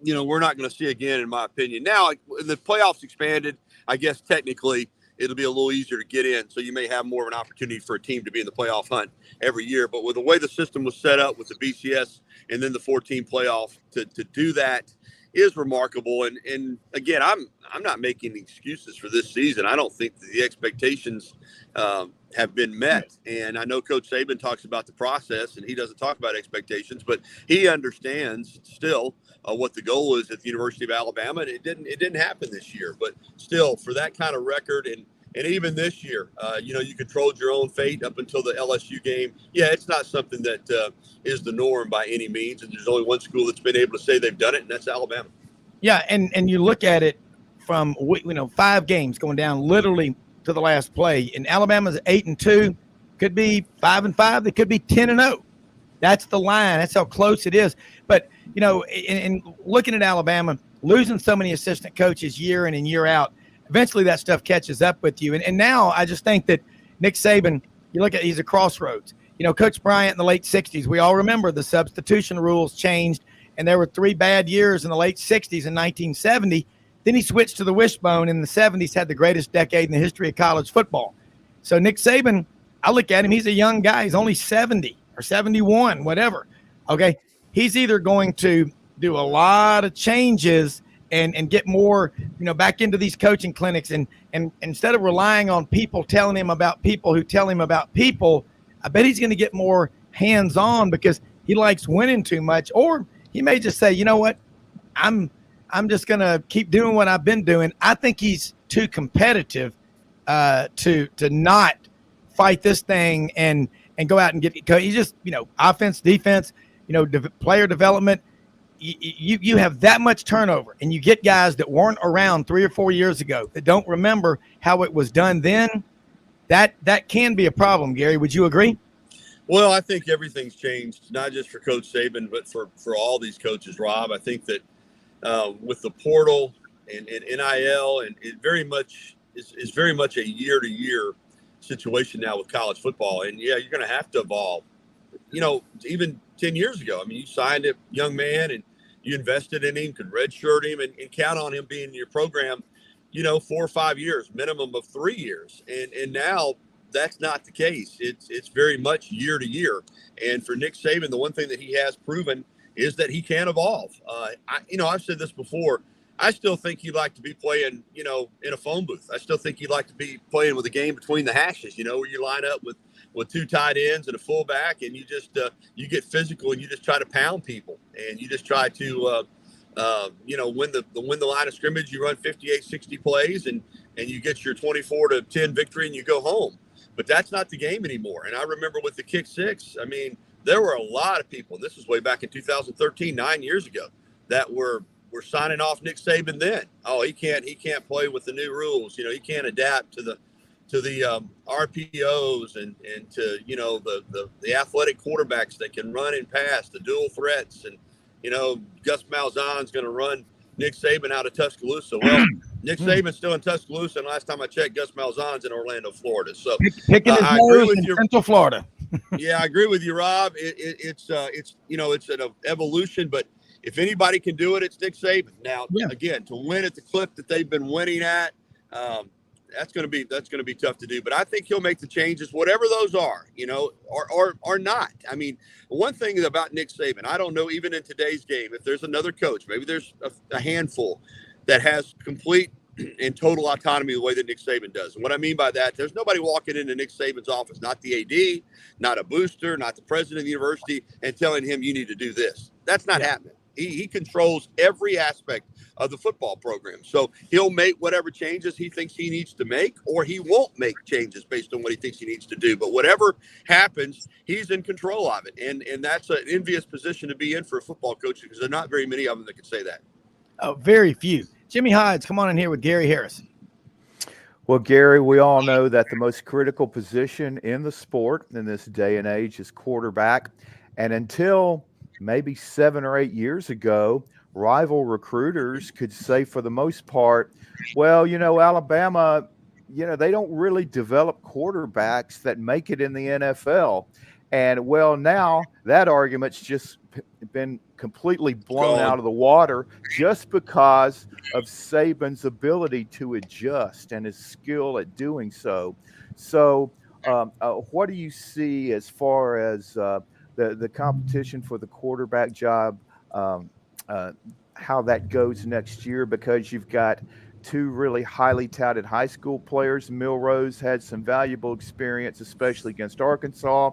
we're not going to see again, in my opinion. Now, when the playoffs expanded, I guess technically it'll be a little easier to get in, so you may have more of an opportunity for a team to be in the playoff hunt every year. But with the way the system was set up with the BCS and then the 14 playoff, to do that is remarkable. And again, I'm not making excuses for this season. I don't think that the expectations have been met. And I know Coach Saban talks about the process, and he doesn't talk about expectations, but he understands still what the goal is at the University of Alabama. And it didn't happen this year, but still, for that kind of record, and even this year, you controlled your own fate up until the LSU game. Yeah, it's not something that is the norm by any means. And there's only one school that's been able to say they've done it, and that's Alabama. Yeah, and you look at it from 5 games going down literally to the last play, and Alabama's 8-2, could be 5-5, they could be 10-0. That's the line. That's how close it is. But in looking at Alabama, losing so many assistant coaches year in and year out, eventually that stuff catches up with you. And now I just think that Nick Saban, you look at, he's a crossroads. Coach Bryant in the late 60s, we all remember the substitution rules changed, and there were 3 bad years in the late 60s and 1970. Then he switched to the wishbone in the 70s, had the greatest decade in the history of college football. So Nick Saban, I look at him, he's a young guy. He's only 70 or 71, whatever. Okay, he's either going to do a lot of changes and get more, back into these coaching clinics, and instead of relying on people telling him about people who tell him about people, I bet he's going to get more hands-on because he likes winning too much. Or he may just say, you know what, I'm just going to keep doing what I've been doing. I think he's too competitive to not fight this thing and go out and get – he's just, offense, defense, player development. You have that much turnover, and you get guys that weren't around 3 or 4 years ago that don't remember how it was done then. That can be a problem, Gary. Would you agree? Well, I think everything's changed, not just for Coach Saban, but for all these coaches, Rob. I think that with the portal and NIL, and it very much is very much a year-to-year situation now with college football. And, yeah, you're going to have to evolve. Even 10 years ago, you signed a young man and you invested in him, could redshirt him and count on him being in your program, 4 or 5 years, minimum of 3 years. And now that's not the case. It's very much year to year. And for Nick Saban, the one thing that he has proven is that he can evolve. I've said this before. I still think he'd like to be playing, in a phone booth. I still think he'd like to be playing with a game between the hashes, where you line up with 2 tight ends and a fullback, and you just you get physical and you just try to pound people, and you just try to win the line of scrimmage. You run 58, 60 plays, and you get your 24-10 victory, and you go home. But that's not the game anymore. And I remember with the kick six, there were a lot of people, and this was way back in 2013, 9 years ago, that were signing off Nick Saban then. Oh, he can't play with the new rules. He can't adapt to the RPOs and to, you know, the athletic quarterbacks that can run and pass, the dual threats. And, you know, Gus Malzahn's going to run Nick Saban out of Tuscaloosa. Well, Nick Saban's still in Tuscaloosa, and last time I checked, Gus Malzahn's in Orlando, Florida. So picking his I agree nose with in you. Central Florida. Yeah, I agree with you, Rob. It's you know, it's an evolution, but if anybody can do it, it's Nick Saban. Now, again, to win at the clip that they've been winning at, that's going to be tough to do. But I think he'll make the changes, whatever those are, you know, or not. I mean, one thing about Nick Saban, I don't know, even in today's game, if there's another coach, maybe there's a handful that has complete and total autonomy the way that Nick Saban does. And what I mean by that, there's nobody walking into Nick Saban's office, not the AD, not a booster, not the president of the university, and telling him you need to do this. That's not happening. He controls every aspect of the football program. So he'll make whatever changes he thinks he needs to make, or he won't make changes based on what he thinks he needs to do. But whatever happens, he's in control of it. And that's an envious position to be in for a football coach, because there are not very many of them that can say that. Oh, very few. Jimmy Hodge, come on in here with Gary Harrison. Well, Gary, we all know that the most critical position in the sport in this day and age is quarterback. And until maybe 7 or 8 years ago, rival recruiters could say for the most part, well, you know, Alabama, you know, they don't really develop quarterbacks that make it in the NFL. And well, now that argument's just been completely blown out of the water just because of Saban's ability to adjust and his skill at doing so. So what do you see as far as the competition for the quarterback job, how that goes next year? Because you've got two really highly touted high school players. Milrose had some valuable experience, especially against Arkansas.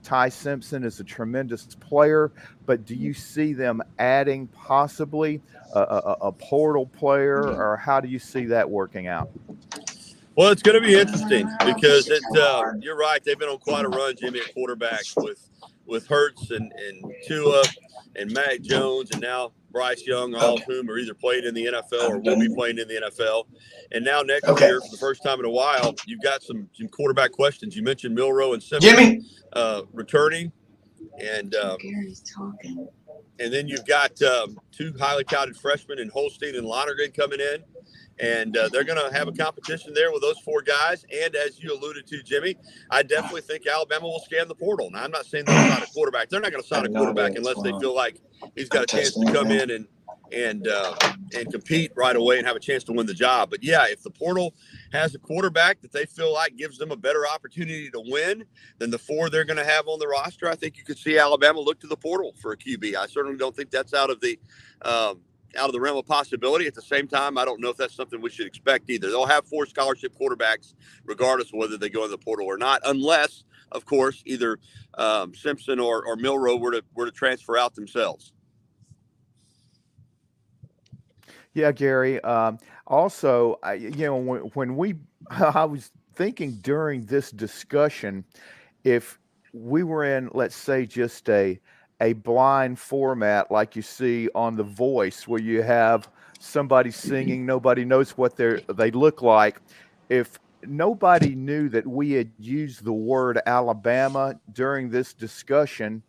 Ty Simpson is a tremendous player, but do you see them adding possibly a portal player, or how do you see that working out? Well, it's going to be interesting because you're right. They've been on quite a run, Jimmy, at quarterback with Hurts and Tua and Mac Jones, and now Bryce Young, all of whom are either playing in the NFL or will be playing in the NFL. And now next year, for the first time in a while, you've got some quarterback questions. You mentioned Milroe and Simpson returning, and then you've got two highly touted freshmen in Holstein and Lonergan coming in. And they're going to have a competition there with those four guys. And as you alluded to, Jimmy, I definitely think Alabama will scan the portal. Now, I'm not saying they'll sign a quarterback. They're not going to sign a quarterback unless they feel like he's got a chance to come in and compete right away and have a chance to win the job. But, yeah, if the portal has a quarterback that they feel like gives them a better opportunity to win than the four they're going to have on the roster, I think you could see Alabama look to the portal for a QB. I certainly don't think that's out of the realm of possibility. At the same time, I don't know if that's something we should expect either. They'll have 4 scholarship quarterbacks regardless of whether they go in the portal or not, unless, of course, either Simpson or Milroe were to transfer out themselves. Yeah, Gary. Also, when I was thinking during this discussion, if we were in, let's say, just a blind format like you see on The Voice, where you have somebody singing, nobody knows what they look like. If nobody knew that we had used the word Alabama during this discussion,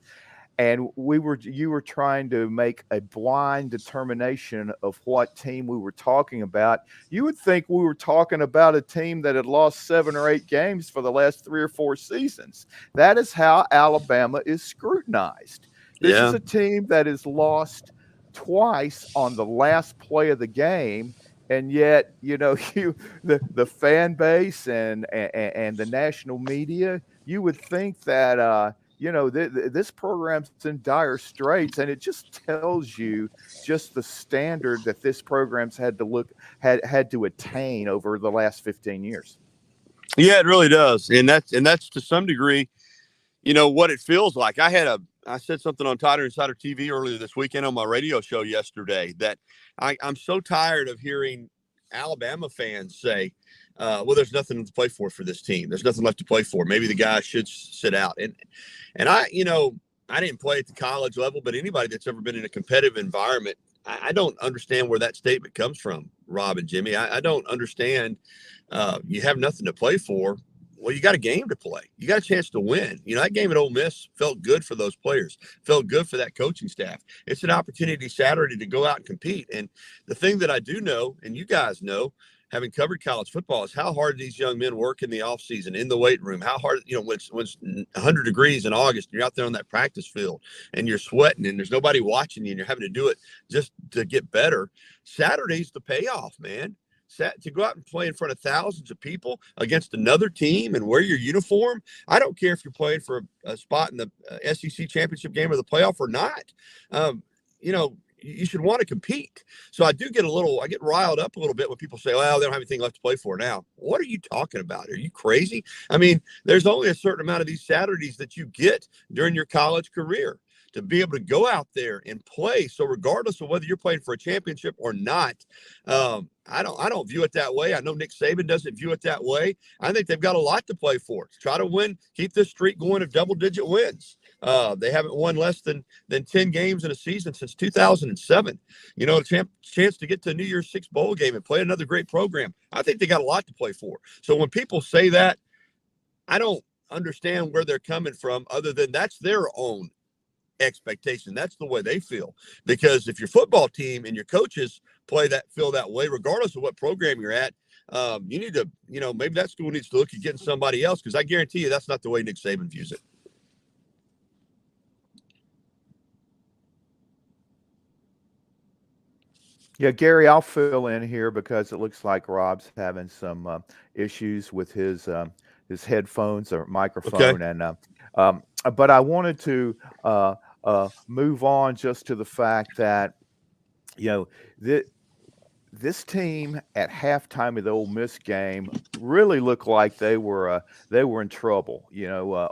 and you were trying to make a blind determination of what team we were talking about, you would think we were talking about a team that had lost 7 or 8 games for the last 3 or 4 seasons. That is how Alabama is scrutinized. This is a team that has lost twice on the last play of the game, and yet, the fan base and the national media, you would think that this program's in dire straits, and it just tells you just the standard that this program's had to attain over the last 15 years. Yeah, it really does, and that's to some degree, what it feels like. I said something on Tider Insider TV earlier this weekend on my radio show yesterday that I'm so tired of hearing Alabama fans say, well, there's nothing to play for this team. There's nothing left to play for. Maybe the guy should sit out. And I didn't play at the college level, but anybody that's ever been in a competitive environment I don't understand where that statement comes from, Rob and Jimmy. I don't understand. You have nothing to play for. Well, you got a game to play. You got a chance to win. That game at Ole Miss felt good for those players, felt good for that coaching staff. It's an opportunity Saturday to go out and compete. And the thing that I do know, and you guys know, having covered college football, is how hard these young men work in the offseason, in the weight room, how hard, when it's 100 degrees in August, and you're out there on that practice field and you're sweating and there's nobody watching you and you're having to do it just to get better. Saturday's the payoff, man. To go out and play in front of thousands of people against another team and wear your uniform. I don't care if you're playing for a spot in the SEC championship game or the playoff or not. You should want to compete. So I get riled up a little bit when people say, well, they don't have anything left to play for now. What are you talking about? Are you crazy? I mean, there's only a certain amount of these Saturdays that you get during your college career to be able to go out there and play. So regardless of whether you're playing for a championship or not, I don't view it that way. I know Nick Saban doesn't view it that way. I think they've got a lot to play for. Try to win, keep this streak going of double-digit wins. They haven't won less than 10 games in a season since 2007. A chance to get to a New Year's Six bowl game and play another great program. I think they got a lot to play for. So when people say that, I don't understand where they're coming from other than that's their own expectation. That's the way they feel. Because if your football team and your coaches feel that way, regardless of what program you're at, you need to, maybe that school needs to look at getting somebody else, because I guarantee you that's not the way Nick Saban views it. Yeah, Gary, I'll fill in here because it looks like Rob's having some issues with his headphones or microphone. Okay. And but I wanted to move on just to the fact that this team at halftime of the Ole Miss game really looked like they were in trouble.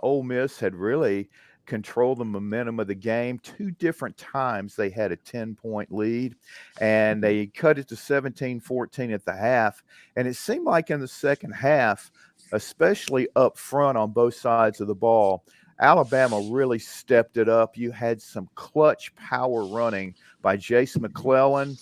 Ole Miss had really controlled the momentum of the game. Two different times they had a 10-point lead, and they cut it to 17-14 at the half. And it seemed like in the second half, especially up front on both sides of the ball, Alabama really stepped it up. You had some clutch power running by Jace McClellan,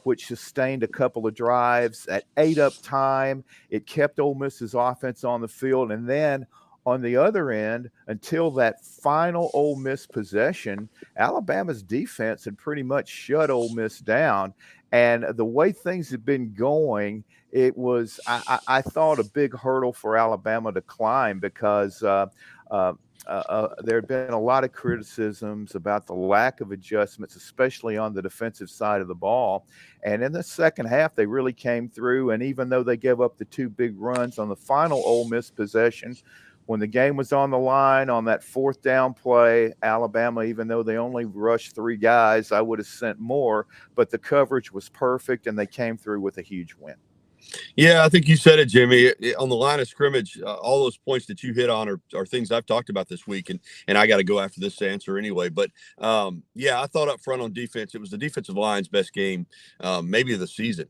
which sustained a couple of drives. Ate up time. It kept Ole Miss's offense on the field. And then on the other end, until that final Ole Miss possession, Alabama's defense had pretty much shut Ole Miss down. And the way things had been going, it was, I thought, a big hurdle for Alabama to climb, because there had been a lot of criticisms about the lack of adjustments, especially on the defensive side of the ball. And in the second half, they really came through. And even though they gave up the two big runs on the final Ole Miss possession, when the game was on the line on that fourth down play, Alabama, even though they only rushed 3 guys, I would have sent more, but the coverage was perfect and they came through with a huge win. Yeah, I think you said it, Jimmy. On the line of scrimmage, all those points that you hit on are things I've talked about this week, and I got to go after this answer anyway. But, yeah, I thought up front on defense, it was the defensive line's best game maybe of the season.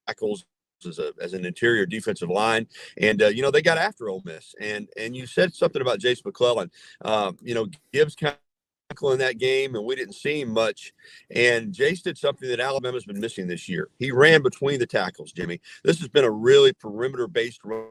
Tackles as an interior defensive line, and they got after Ole Miss, and you said something about Jace McClellan. Gibbs kind of in that game, and we didn't see him much, and Jace did something that Alabama's been missing this year. He ran between the tackles, Jimmy. This has been a really perimeter based run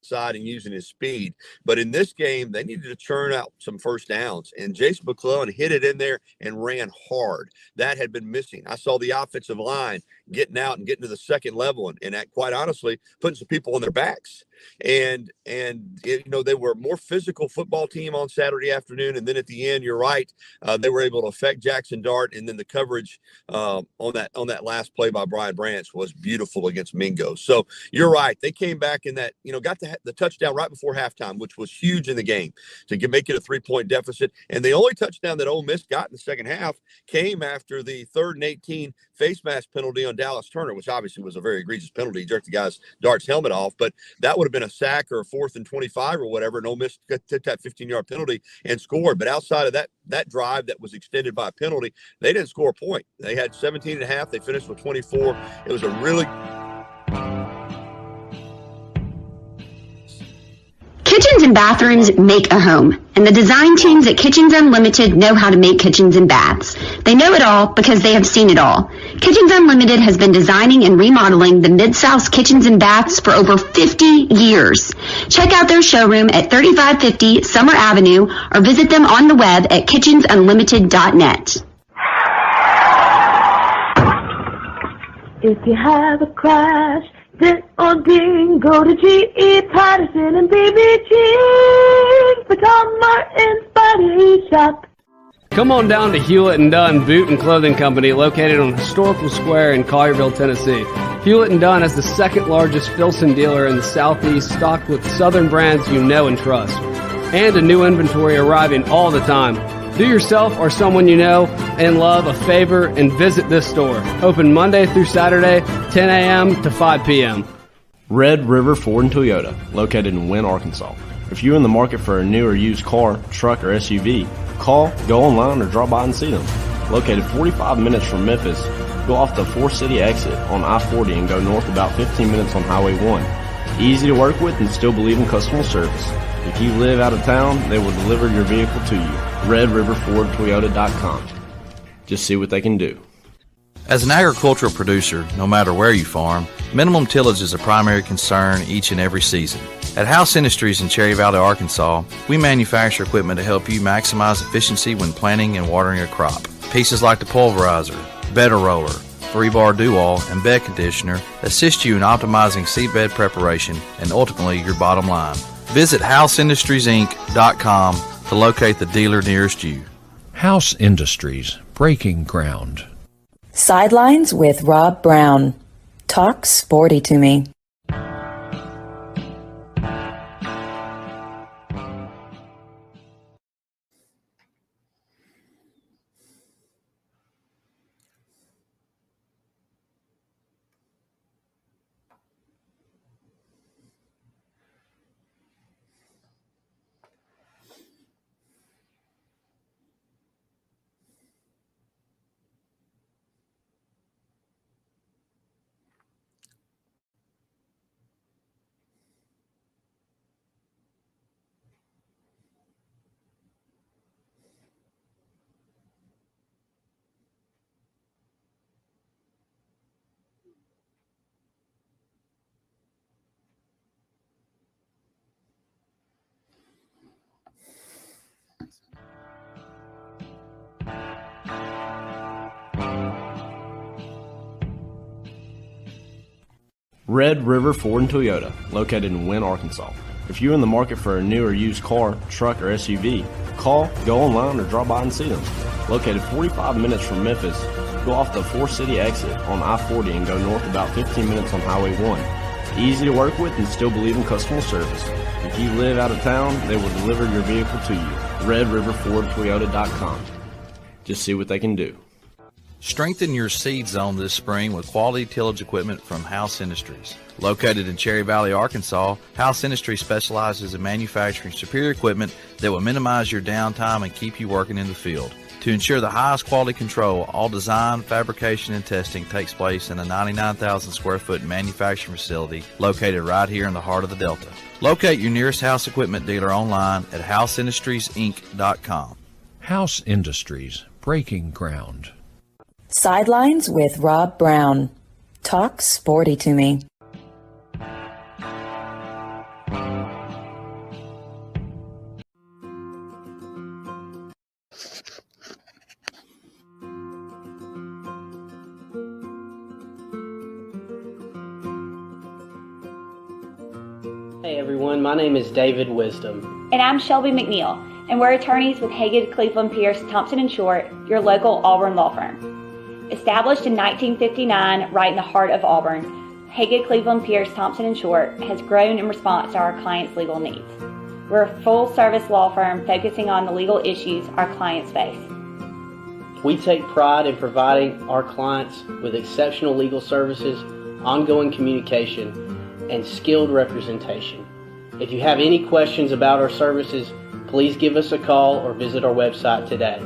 side and using his speed, but in this game they needed to churn out some first downs, and Jason McClellan hit it in there and ran hard. That had been missing. I saw the offensive line getting out and getting to the second level, and that, quite honestly, putting some people on their backs. And they were a more physical football team on Saturday afternoon, and then at the end, you're right, they were able to affect Jackson Dart, and then the coverage on that last play by Brian Branch was beautiful against Mingo. So you're right, they came back in that, got the touchdown right before halftime, which was huge in the game to make it a 3-point deficit. And the only touchdown that Ole Miss got in the second half came after the 3rd and 18 face mask penalty on Dallas Turner, which obviously was a very egregious penalty. He jerked the guy's Dart's helmet off, but that would have been a sack or a 4th and 25 or whatever, and Ole Miss took that 15-yard penalty and scored. But outside of that drive that was extended by a penalty, they didn't score a point. They had 17 and a half. They finished with 24. It was a really Kitchens and bathrooms make a home, and the design teams at Kitchens Unlimited know how to make kitchens and baths. They know it all because they have seen it all. Kitchens Unlimited has been designing and remodeling the Mid-South's kitchens and baths for over 50 years. Check out their showroom at 3550 Summer Avenue or visit them on the web at kitchensunlimited.net. If you have a crash, dent or ding, go to G.E. Patterson and BBG for Tom Martin's Body Shop. Come on down to Hewlett & Dunn Boot and Clothing Company, located on Historical Square in Collierville, Tennessee. Hewlett & Dunn is the second largest Filson dealer in the Southeast, stocked with Southern brands you know and trust. And a new inventory arriving all the time. Do yourself or someone you know and love a favor and visit this store. Open Monday through Saturday, 10 a.m. to 5 p.m. Red River Ford and Toyota, located in Wynne, Arkansas. If you're in the market for a new or used car, truck, or SUV, call, go online, or drop by and see them. Located 45 minutes from Memphis, go off the 4-city exit on I-40 and go north about 15 minutes on Highway 1. Easy to work with and still believe in customer service. If you live out of town, they will deliver your vehicle to you. RedRiverFordToyota.com. Just see what they can do. As an agricultural producer, no matter where you farm, minimum tillage is a primary concern each and every season. At House Industries in Cherry Valley, Arkansas, we manufacture equipment to help you maximize efficiency when planting and watering a crop. Pieces like the pulverizer, bedder roller, 3-bar do-all, and bed conditioner assist you in optimizing seedbed preparation and ultimately your bottom line. Visit HouseIndustriesInc.com to locate the dealer nearest you. House Industries, breaking ground. Sidelines with Rob Browne. Talk sporty to me. Red River Ford and Toyota, located in Wynne, Arkansas. If you're in the market for a new or used car, truck, or SUV, call, go online, or drop by and see them. Located 45 minutes from Memphis, go off the 4-city exit on I-40 and go north about 15 minutes on Highway 1. Easy to work with and still believe in customer service. If you live out of town, they will deliver your vehicle to you. RedRiverFordToyota.com. Just see what they can do. Strengthen your seed zone this spring with quality tillage equipment from House Industries. Located in Cherry Valley, Arkansas, House Industries specializes in manufacturing superior equipment that will minimize your downtime and keep you working in the field. To ensure the highest quality control, all design, fabrication, and testing takes place in a 99,000 square foot manufacturing facility located right here in the heart of the Delta. Locate your nearest House equipment dealer online at HouseIndustriesInc.com. House Industries, breaking ground. Sidelines with Rob Browne. Talk sporty to me. Hey everyone, my name is David Wisdom. And I'm Shelby McNeil, and we're attorneys with Haggard, Cleveland, Pierce, Thompson & Short, your local Auburn law firm. Established in 1959 right in the heart of Auburn, Haggard, Cleveland, Pierce, Thompson & Short has grown in response to our clients' legal needs. We're a full-service law firm focusing on the legal issues our clients face. We take pride in providing our clients with exceptional legal services, ongoing communication, and skilled representation. If you have any questions about our services, please give us a call or visit our website today.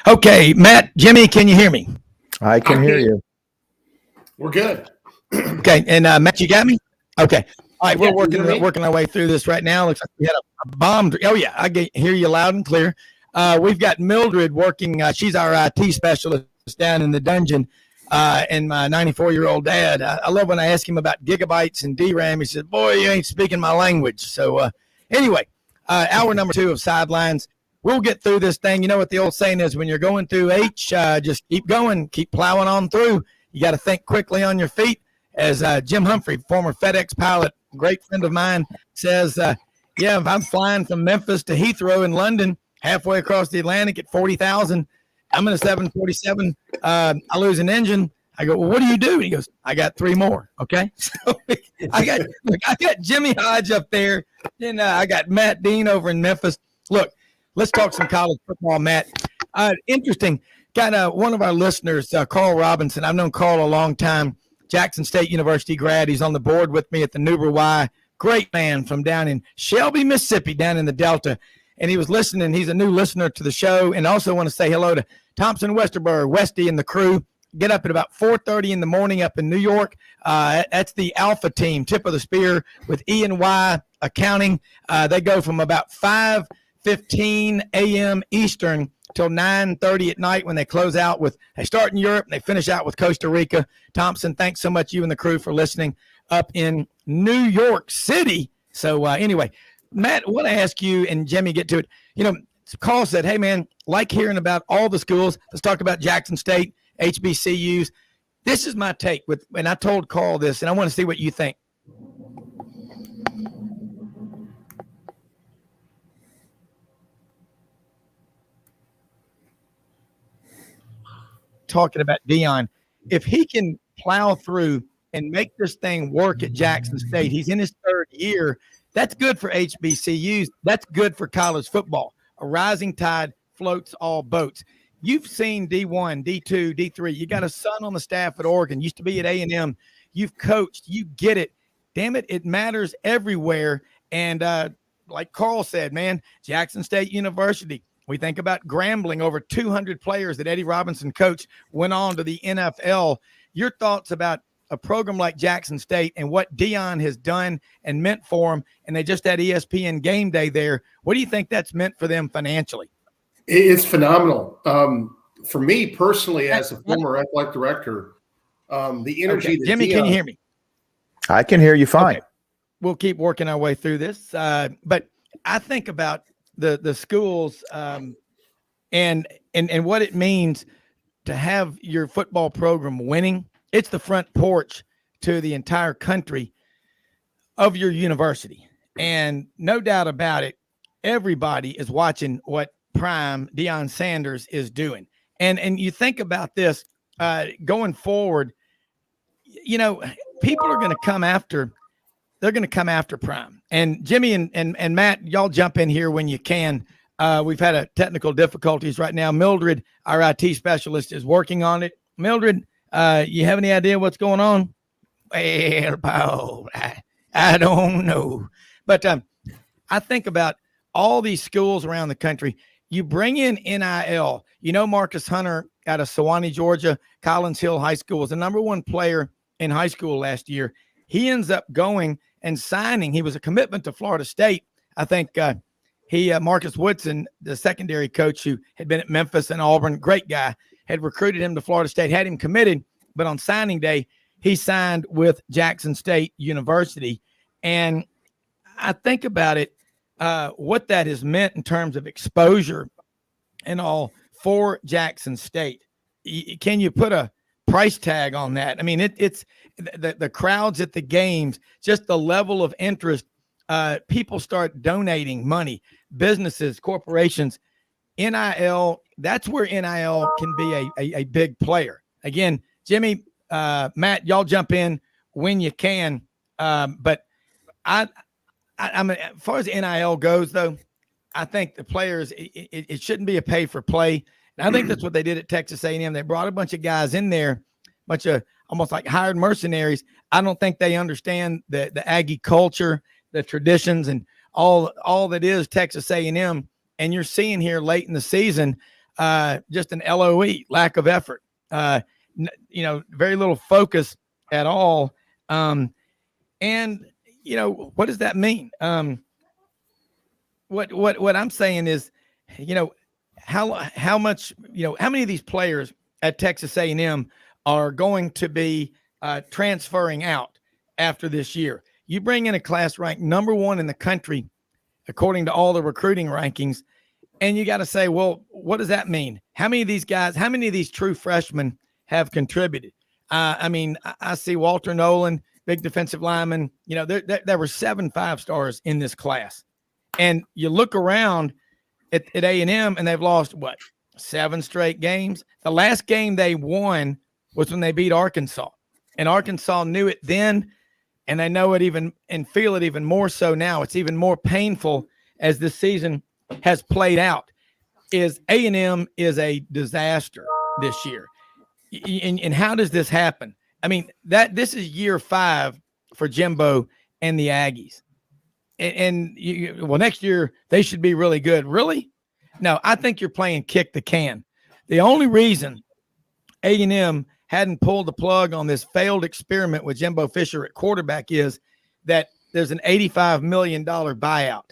Okay, Matt, Jimmy, can you hear me? I can hear you. We're good. Okay, and Matt, you got me? Okay. All right, we're Yeah, working our way through this right now. Looks like we had a bomb. Oh, yeah, I can hear you loud and clear. We've got Mildred working. She's our IT specialist down in the dungeon, and my 94-year-old dad. I love when I ask him about gigabytes and DRAM. He said, boy, you ain't speaking my language. So anyway, hour number 2 of Sidelines. We'll get through this thing. You know what the old saying is, when you're going through H, just keep going, keep plowing on through. You got to think quickly on your feet. As Jim Humphrey, former FedEx pilot, great friend of mine, says, yeah, if I'm flying from Memphis to Heathrow in London, halfway across the Atlantic at 40,000, I'm in a 747. I lose an engine. I go, well, what do you do? And he goes, I got 3 more. Okay. So I got Jimmy Hodge up there. Then I got Matt Dean over in Memphis. Look, let's talk some college football, Matt. Interesting. Got one of our listeners, Carl Robinson. I've known Carl a long time. Jackson State University grad. He's on the board with me at the Newber Y. Great man from down in Shelby, Mississippi, down in the Delta. And he was listening. He's a new listener to the show. And also want to say hello to Thompson Westerberg, Westy, and the crew. Get up at about 4:30 in the morning up in New York. That's the Alpha team, tip of the spear with E&Y Accounting. They go from about 5:15 a.m. Eastern till 9:30 at night when they close out with, they start in Europe and they finish out with Costa Rica. Thompson, thanks so much, you and the crew, for listening up in New York City. So anyway, Matt, I want to ask you, and Jimmy, get to it. You know, Carl said, hey, man, like hearing about all the schools. Let's talk about Jackson State, HBCUs. This is my take with, and I told Carl this, and I want to see what you think. Talking about Dion, if he can plow through and make this thing work at Jackson State, he's in his 3rd year. That's good for HBCUs. That's good for college football. A rising tide floats all boats. You've seen D1, D2, D3. You got a son on the staff at Oregon, used to be at A&M. You've coached. You get it. Damn it, it matters everywhere. And like Carl said, man, Jackson State University, we think about Grambling, over 200 players that Eddie Robinson coached went on to the NFL. Your thoughts about a program like Jackson State and what Dion has done and meant for them, and they just had ESPN Game Day there. What do you think that's meant for them financially? It's phenomenal. For me personally, as a former athletic director, the energy. Okay. Jimmy, can you hear me? I can hear you fine. Okay. we'll keep working our way through this. But I think about the schools and what it means to have your football program winning. It's the front porch to the entire country of your university. And no doubt about it, everybody is watching what prime Deion Sanders is doing. And you think about this going forward, you know, people are going to come after, they're going to come after prime. And Jimmy and Matt, y'all jump in here when you can. We've had a technical difficulties right now. Mildred, our IT specialist, is working on it. Mildred, you have any idea what's going on? Well, Paul, I don't know. But I think about all these schools around the country. You bring in NIL. You know, Marcus Hunter out of Sewanee, Georgia, Collins Hill High School, was the number one player in high school last year. He ends up going and signing. He was a commitment to Florida State. I think Marcus Woodson, the secondary coach who had been at Memphis and Auburn, great guy, had recruited him to Florida State, had him committed. But on signing day, he signed with Jackson State University. And I think about it, what that has meant in terms of exposure and all for Jackson State. Can you put a price tag on that? I mean, it's the crowds at the games, just the level of interest. People start donating money, businesses, corporations, NIL. That's where NIL can be a big player. Again, Jimmy, Matt, y'all jump in when you can. But I mean, as far as NIL goes, though, I think the players, it shouldn't be a pay for play. And I think that's what they did at Texas A&M. They brought a bunch of guys in there, bunch of almost like hired mercenaries. I don't think they understand the Aggie culture, the traditions, and all that is Texas A&M. And you're seeing here late in the season, just an LOE, lack of effort, very little focus at all. And, what does that mean? What I'm saying is, how much, how many of these players at Texas A&M are going to be transferring out after this year? You bring in a class ranked number one in the country, according to all the recruiting rankings, and you got to say, well, what does that mean? How many of these guys, how many of these true freshmen have contributed? I see Walter Nolan, big defensive lineman. There were 7 5-stars in this class. And you look around at A&M, and they've lost, 7 straight games? The last game they won was when they beat Arkansas. And Arkansas knew it then, and they know it even and feel it even more so now. It's even more painful as this season has played out. A&M is a disaster this year. And how does this happen? I mean, this is year 5 for Jimbo and the Aggies. And next year they should be really good. Really? No, I think you're playing kick the can. The only reason A&M hadn't pulled the plug on this failed experiment with Jimbo Fisher at quarterback is that there's an $85 million buyout.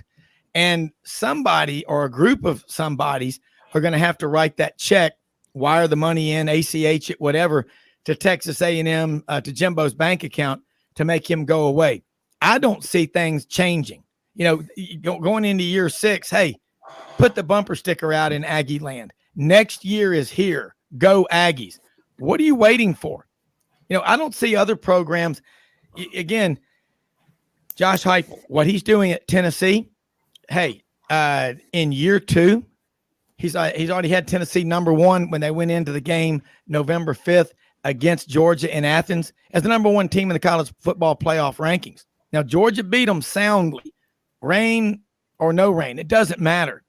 And somebody or a group of somebodies are going to have to write that check, wire the money in, ACH it, whatever, to Texas A&M, to Jimbo's bank account to make him go away. I don't see things changing. Going into year 6, hey, put the bumper sticker out in Aggie land. Next year is here. Go Aggies. What are you waiting for? I don't see other programs. Again, Josh Heupel, what he's doing at Tennessee, hey, in year 2, he's already had Tennessee number 1 when they went into the game November 5th against Georgia in Athens as the number 1 team in the college football playoff rankings. Now, Georgia beat them soundly. Rain or no rain, it doesn't matter.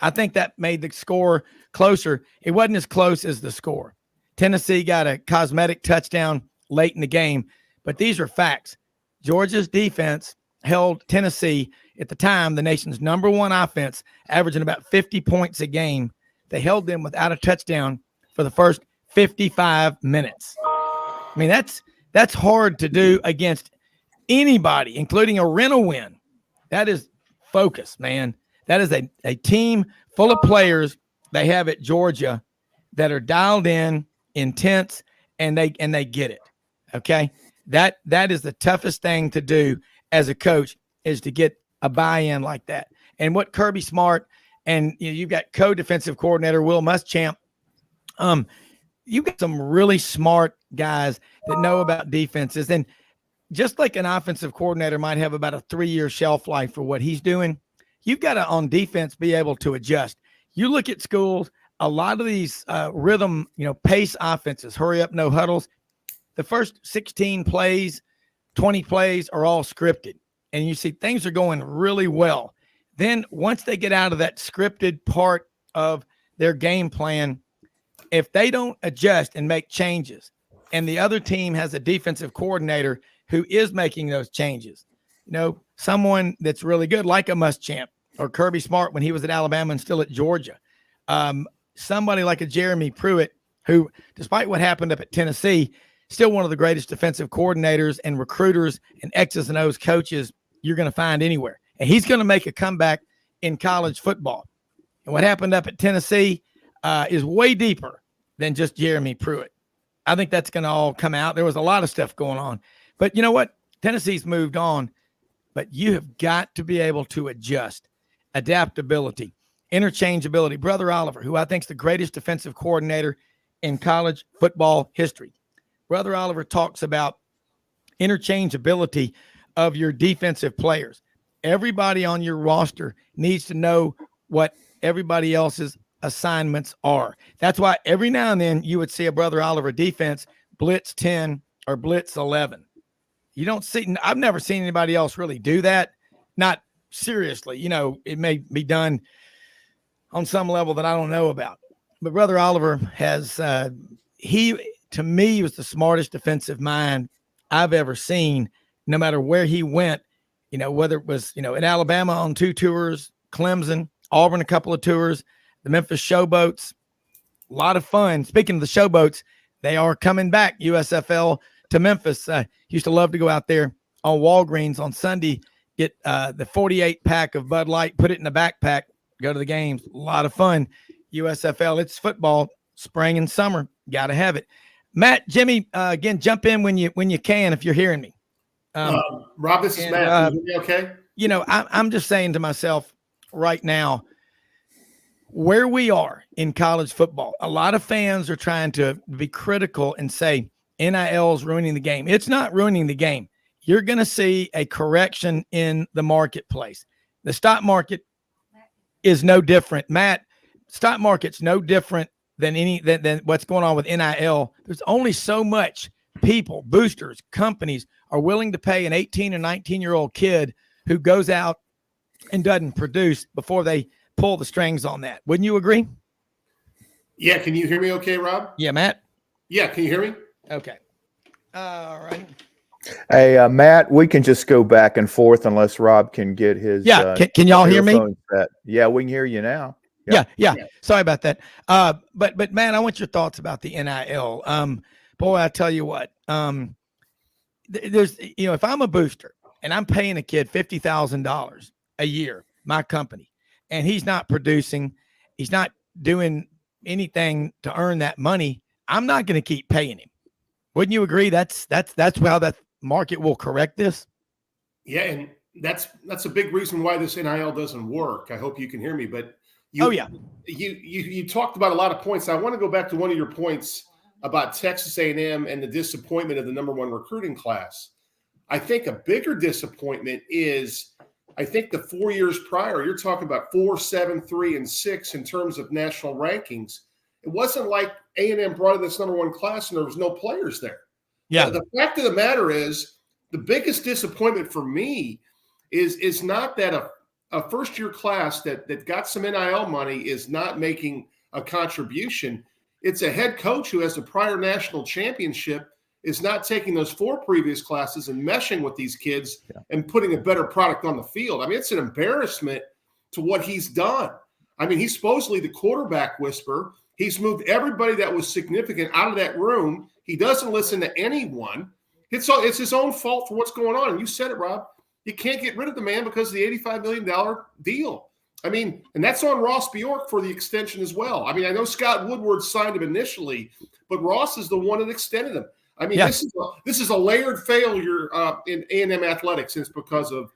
I think that made the score closer. It wasn't as close as the score. Tennessee got a cosmetic touchdown late in the game, but these are facts. Georgia's defense held Tennessee, at the time, the nation's number 1 offense, averaging about 50 points a game. They held them without a touchdown for the first 55 minutes. I mean, that's hard to do against anybody, including a rental win. That is focus, man. That is a team full of players they have at Georgia that are dialed in, intense, and they get it. Okay. That is the toughest thing to do. as a coach is to get a buy-in like that. And what Kirby Smart and you've got co-defensive coordinator Will Muschamp. You've got some really smart guys that know about defenses. And just like an offensive coordinator might have about a 3-year shelf life for what he's doing, you've got to, on defense, be able to adjust. You look at schools, a lot of these rhythm, pace offenses, hurry up, no huddles. The first 16 plays, 20 plays are all scripted. And you see things are going really well. Then once they get out of that scripted part of their game plan, if they don't adjust and make changes, and the other team has a defensive coordinator who is making those changes, someone that's really good, like a Muschamp or Kirby Smart when he was at Alabama and still at Georgia, somebody like a Jeremy Pruitt, who, despite what happened up at Tennessee, still one of the greatest defensive coordinators and recruiters and X's and O's coaches you're going to find anywhere. And he's going to make a comeback in college football. And what happened up at Tennessee is way deeper than just Jeremy Pruitt. I think that's going to all come out. There was a lot of stuff going on. But you know what? Tennessee's moved on. But you have got to be able to adjust. Adaptability, interchangeability. Brother Oliver, who I think is the greatest defensive coordinator in college football history. Brother Oliver talks about interchangeability of your defensive players. Everybody on your roster needs to know what everybody else's assignments are. That's why every now and then you would see a Brother Oliver defense blitz 10 or blitz 11. You don't see, I've never seen anybody else really do that. Not seriously, it may be done on some level that I don't know about. But Brother Oliver has, to me, was the smartest defensive mind I've ever seen, no matter where he went, whether it was, in Alabama on 2 tours, Clemson, Auburn, a couple of tours, the Memphis Showboats, a lot of fun. Speaking of the Showboats, they are coming back, USFL to Memphis. Used to love to go out there on Walgreens on Sunday, get the 48 pack of Bud Light, put it in a backpack, go to the games. A lot of fun. USFL, it's football, spring and summer. Got to have it. Matt, Jimmy, again, jump in when you can if you're hearing me. Rob, this is Matt. Can you hear me okay? I'm just saying to myself right now, where we are in college football, a lot of fans are trying to be critical and say NIL is ruining the game. It's not ruining the game. You're going to see a correction in the marketplace. The stock market is no different. Matt, stock market's no different than than what's going on with NIL. There's only so much people, boosters, companies are willing to pay an 18 or 19-year-old kid who goes out and doesn't produce before they pull the strings on that. Wouldn't you agree? Yeah. Can you hear me okay, Rob? Yeah, Matt? Yeah. Can you hear me? Okay. All right. Hey, Matt, we can just go back and forth unless Rob can get his. Yeah. Can y'all hear me? Set. Yeah, we can hear you now. Yeah. Sorry about that. But Matt, I want your thoughts about the NIL. Boy, I tell you what, there's, if I'm a booster and I'm paying a kid $50,000 a year, my company, and he's not producing, he's not doing anything to earn that money, I'm not going to keep paying him. Wouldn't you agree? That's how that market will correct this. Yeah, and that's a big reason why this NIL doesn't work. I hope you can hear me. But you talked about a lot of points. I want to go back to one of your points about Texas A&M and the disappointment of the number 1 recruiting class. I think a bigger disappointment is, I think the 4 years prior, you're talking about 4, 7, 3, and 6 in terms of national rankings. It wasn't like A&M brought in this number 1 class and there was no players there. Yeah. The fact of the matter is, the biggest disappointment for me is not that a first-year class that got some NIL money is not making a contribution. It's a head coach who has a prior national championship is not taking those 4 previous classes and meshing with these kids and putting a better product on the field. I mean, it's an embarrassment to what he's done. I mean, he's supposedly the quarterback whisperer. He's moved everybody that was significant out of that room. He doesn't listen to anyone. It's his own fault for what's going on. And you said it, Rob. You can't get rid of the man because of the $85 million deal. I mean, and that's on Ross Bjork for the extension as well. I mean, I know Scott Woodward signed him initially, but Ross is the one that extended him. I mean, Yeah. this is a layered failure in A&M athletics, and it's because of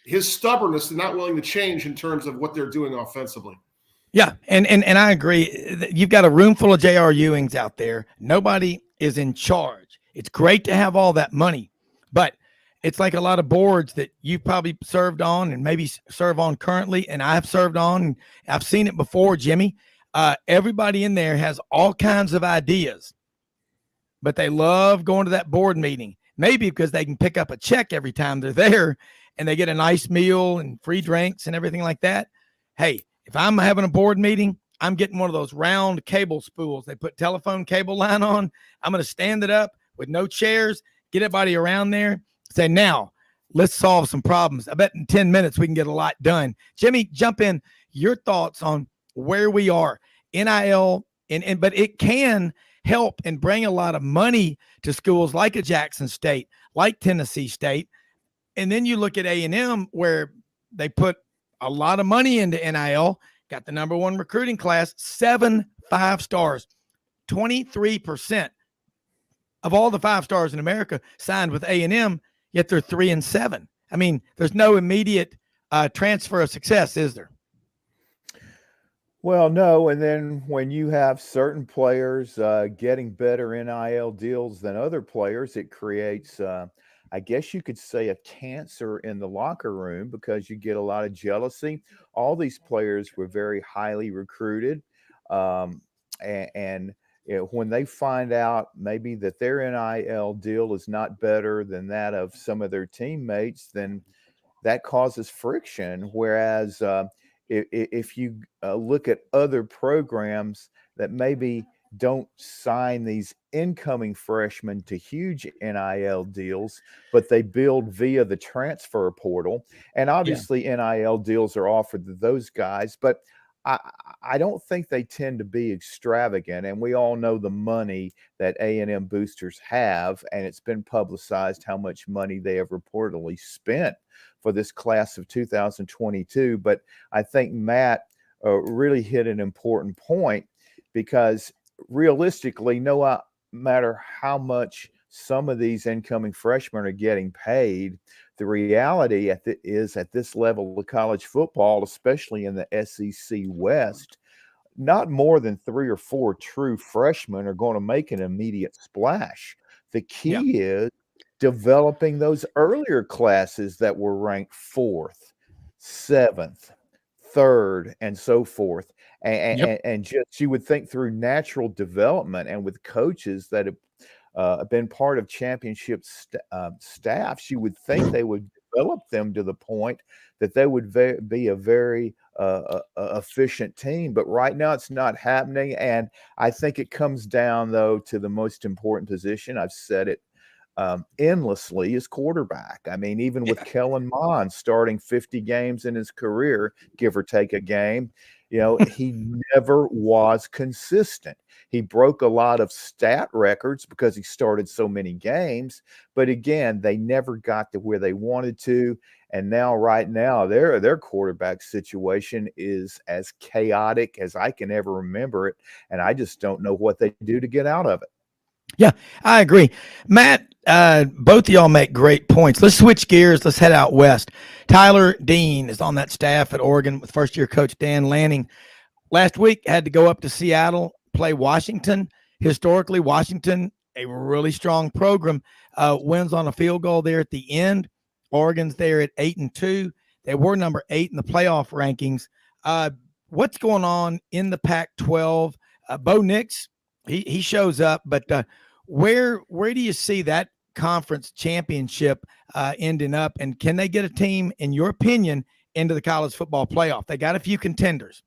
his stubbornness and not willing to change in terms of what they're doing offensively. Yeah, and I agree. You've got a room full of J.R. Ewings out there. Nobody is in charge. It's great to have all that money, but it's like a lot of boards that you've probably served on and maybe serve on currently, and I've served on, and I've seen it before, Jimmy. Everybody in there has all kinds of ideas, but they love going to that board meeting, maybe because they can pick up a check every time they're there and they get a nice meal and free drinks and everything like that. Hey, if I'm having a board meeting, I'm getting one of those round cable spools. They put telephone cable line on. I'm going to stand it up with no chairs, get everybody around there, say, now let's solve some problems. I bet in 10 minutes we can get a lot done. Jimmy, jump in. Your thoughts on where we are, NIL, but it can help and bring a lot of money to schools like a Jackson State, like Tennessee State. And then you look at A&M where they put a lot of money into NIL, got the number one recruiting class, 7 5-stars, 23% of all the 5-stars in America signed with A&M, yet they're 3-7. I mean, there's no immediate transfer of success, is there? Well, no. And then when you have certain players getting better NIL deals than other players, it creates, I guess you could say, a cancer in the locker room because you get a lot of jealousy. All these players were very highly recruited. And when they find out maybe that their NIL deal is not better than that of some of their teammates, then that causes friction. Whereas if you look at other programs that maybe don't sign these incoming freshmen to huge NIL deals, but they build via the transfer portal. And obviously NIL deals are offered to those guys, but I don't think they tend to be extravagant. And we all know the money that A&M boosters have, and it's been publicized how much money they have reportedly spent for this class of 2022. But I think Matt really hit an important point, because realistically, no matter how much some of these incoming freshmen are getting paid, the reality is at this level of college football, especially in the SEC West, not more than 3 or 4 true freshmen are going to make an immediate splash. The key is developing those earlier classes that were ranked 4th, 7th, 3rd, and so forth. And just, you would think through natural development and with coaches that have been part of championship staffs, you would think they would develop them to the point that they would be a very efficient team. But right now it's not happening. And I think it comes down, though, to the most important position. I've said it endlessly, is quarterback. I mean, even with Kellen Mond starting 50 games in his career, give or take a game, he never was consistent. He broke a lot of stat records because he started so many games, but again, they never got to where they wanted to. And now, right now, their quarterback situation is as chaotic as I can ever remember it, and I just don't know what they do to get out of it. Yeah, I agree. Matt, both of y'all make great points. Let's switch gears. Let's head out west. Tyler Dean is on that staff at Oregon with first-year coach Dan Lanning. Last week, had to go up to Seattle, play Washington. Historically, Washington, a really strong program, wins on a field goal there at the end. Oregon's there at 8-2. They were number 8 in the playoff rankings. What's going on in the Pac-12? Bo Nix, he shows up, but where do you see that conference championship ending up? And can they get a team, in your opinion, into the college football playoff? They got a few contenders.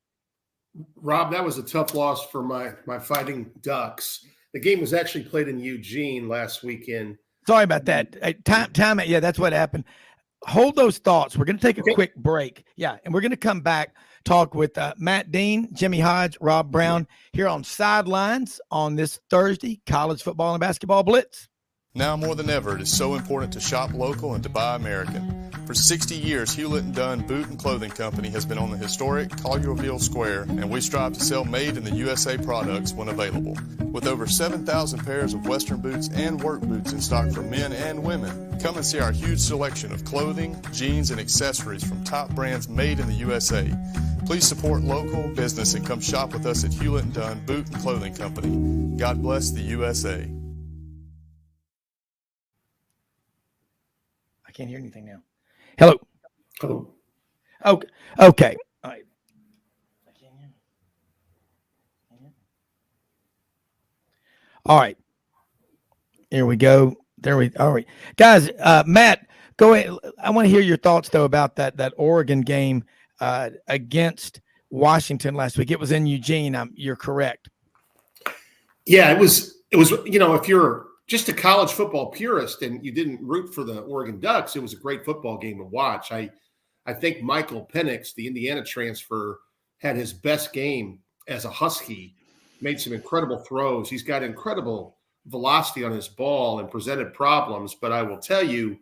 Rob, that was a tough loss for my Fighting Ducks. The game was actually played in Eugene last weekend. Sorry about that. Time. Yeah, that's what happened. Hold those thoughts. We're going to take a quick break. Yeah, and we're going to come back, talk with Matt Dean, Jimmy Hodge, Rob Browne here on Sidelines on this Thursday College Football and Basketball Blitz. Now more than ever, it is so important to shop local and to buy American. For 60 years, Hewlett & Dunn Boot and Clothing Company has been on the historic Collierville Square, and we strive to sell made in the USA products when available. With over 7,000 pairs of Western boots and work boots in stock for men and women, come and see our huge selection of clothing, jeans, and accessories from top brands made in the USA. Please support local business and come shop with us at Hewlett & Dunn Boot and Clothing Company. God bless the USA. I can't hear anything now. Hello. Hello. Okay. Okay. All right. All right. Here we go. All right. Guys, Matt, go ahead. I want to hear your thoughts though about that Oregon game against Washington last week. It was in Eugene. You're correct. Yeah, it was, if you're just a college football purist and you didn't root for the Oregon Ducks, it was a great football game to watch. I think Michael Penix, the Indiana transfer, had his best game as a Husky, made some incredible throws. He's got incredible velocity on his ball and presented problems. But I will tell you,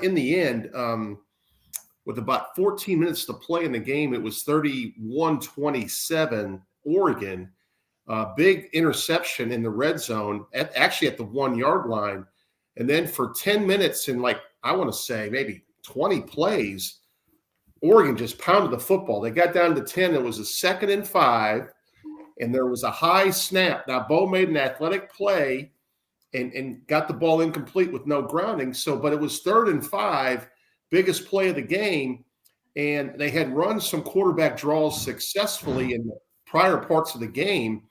in the end, with about 14 minutes to play in the game, it was 31-27 Oregon. Big interception in the red zone, actually at the 1 yard line. And then for 10 minutes and I want to say maybe 20 plays, Oregon just pounded the football. They got down to 10. It was a 2nd and 5, and there was a high snap. Now, Bo made an athletic play and got the ball incomplete with no grounding. But it was 3rd and 5, biggest play of the game. And they had run some quarterback draws successfully in the prior parts of the game.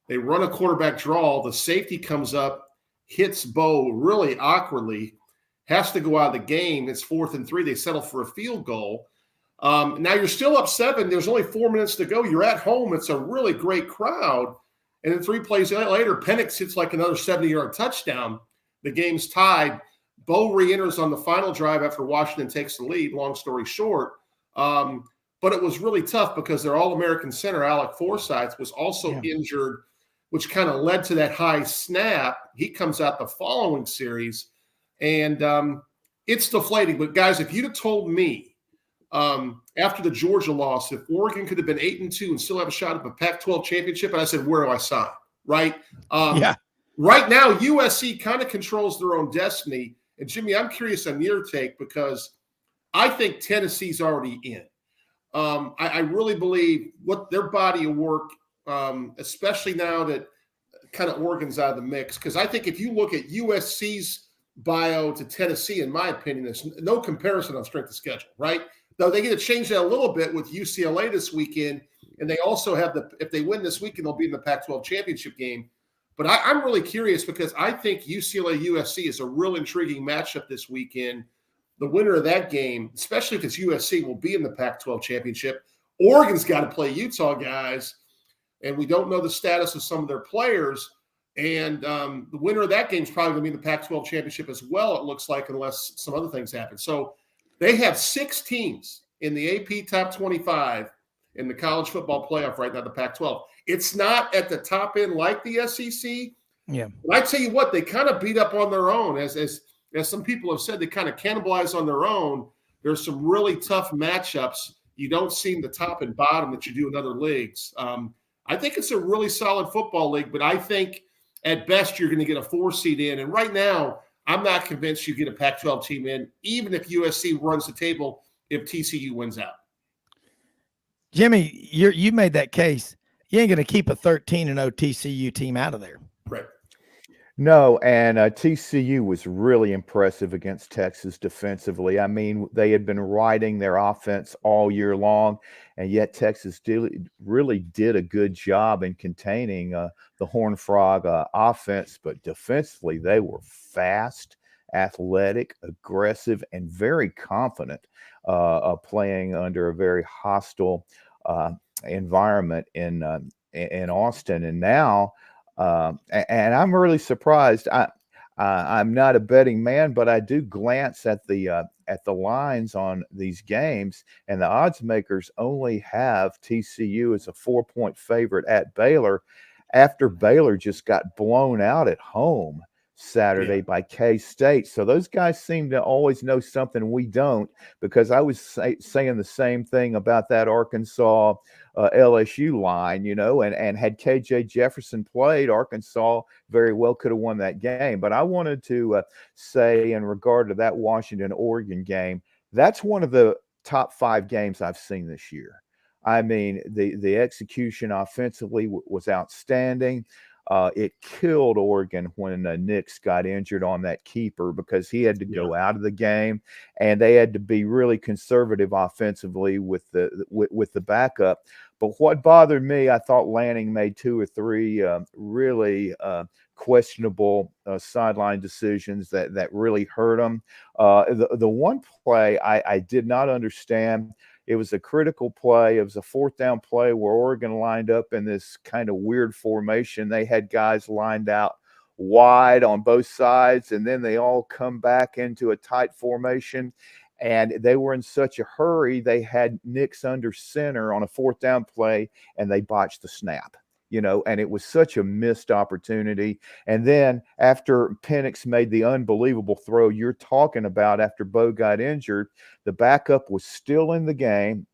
They run a quarterback draw. The safety comes up, hits Bo really awkwardly, has to go out of the game. It's 4th and 3. They settle for a field goal. Now you're still up 7. There's only 4 minutes to go. You're at home. It's a really great crowd. And then 3 plays later, Penix hits another 70-yard touchdown. The game's tied. Bo re-enters on the final drive after Washington takes the lead, long story short. But it was really tough because their All-American center, Alec Forsyth, was also injured, which kind of led to that high snap. He comes out the following series, and it's deflating. But, guys, if you'd have told me after the Georgia loss, if Oregon could have been 8-2 and still have a shot at a Pac-12 championship, and I said, where do I sign, right? Right now, USC kind of controls their own destiny. And, Jimmy, I'm curious on your take because I think Tennessee's already in. I really believe what their body of work, especially now that kind of Oregon's out of the mix, because I think if you look at USC's bio to Tennessee, in my opinion, there's no comparison on strength of schedule, right? Though they get to change that a little bit with UCLA this weekend, and they also have if they win this weekend, they'll be in the Pac-12 championship game. But I'm really curious because I think UCLA-USC is a real intriguing matchup this weekend. The winner of that game, especially if it's USC, will be in the Pac-12 championship. Oregon's got to play Utah, guys, and we don't know the status of some of their players. And the winner of that game is probably going to be in the Pac-12 championship as well, it looks like, unless some other things happen. So they have 6 teams in the AP Top 25 in the college football playoff right now, the Pac-12. It's not at the top end like the SEC. Yeah. But I tell you what, they kind of beat up on their own. As some people have said, they kind of cannibalize on their own. There's some really tough matchups. You don't see in the top and bottom that you do in other leagues. I think it's a really solid football league, but I think at best you're going to get a 4 seed in. And right now, I'm not convinced you get a Pac-12 team in, even if USC runs the table if TCU wins out. Jimmy, you made that case. You ain't going to keep a 13-0 TCU team out of there. Right. No, and TCU was really impressive against Texas defensively. I mean, they had been riding their offense all year long, and yet Texas really did a good job in containing the Horned Frog offense. But defensively, they were fast, athletic, aggressive, and very confident playing under a very hostile environment in Austin. And now, and I'm really surprised. I'm not a betting man, but I do glance at the lines on these games, and the odds makers only have TCU as a 4-point favorite at Baylor after Baylor just got blown out at home. Saturday by K-State. So those guys seem to always know something we don't, because I was saying the same thing about that Arkansas LSU line, and had KJ Jefferson played, Arkansas very well could have won that game. But I wanted to say, in regard to that Washington-Oregon game, that's one of the top 5 games I've seen this year. I mean, the execution offensively was outstanding. It killed Oregon when Nix got injured on that keeper, because he had to go out of the game, and they had to be really conservative offensively with the backup. But what bothered me, I thought Lanning made 2 or 3 really questionable sideline decisions that really hurt him. The one play I did not understand. It was a critical play. It was a 4th down play where Oregon lined up in this kind of weird formation. They had guys lined out wide on both sides, and then they all come back into a tight formation. And they were in such a hurry, they had Nix under center on a 4th down play, and they botched the snap. And it was such a missed opportunity. And then after Penix made the unbelievable throw you're talking about after Bo got injured, the backup was still in the game,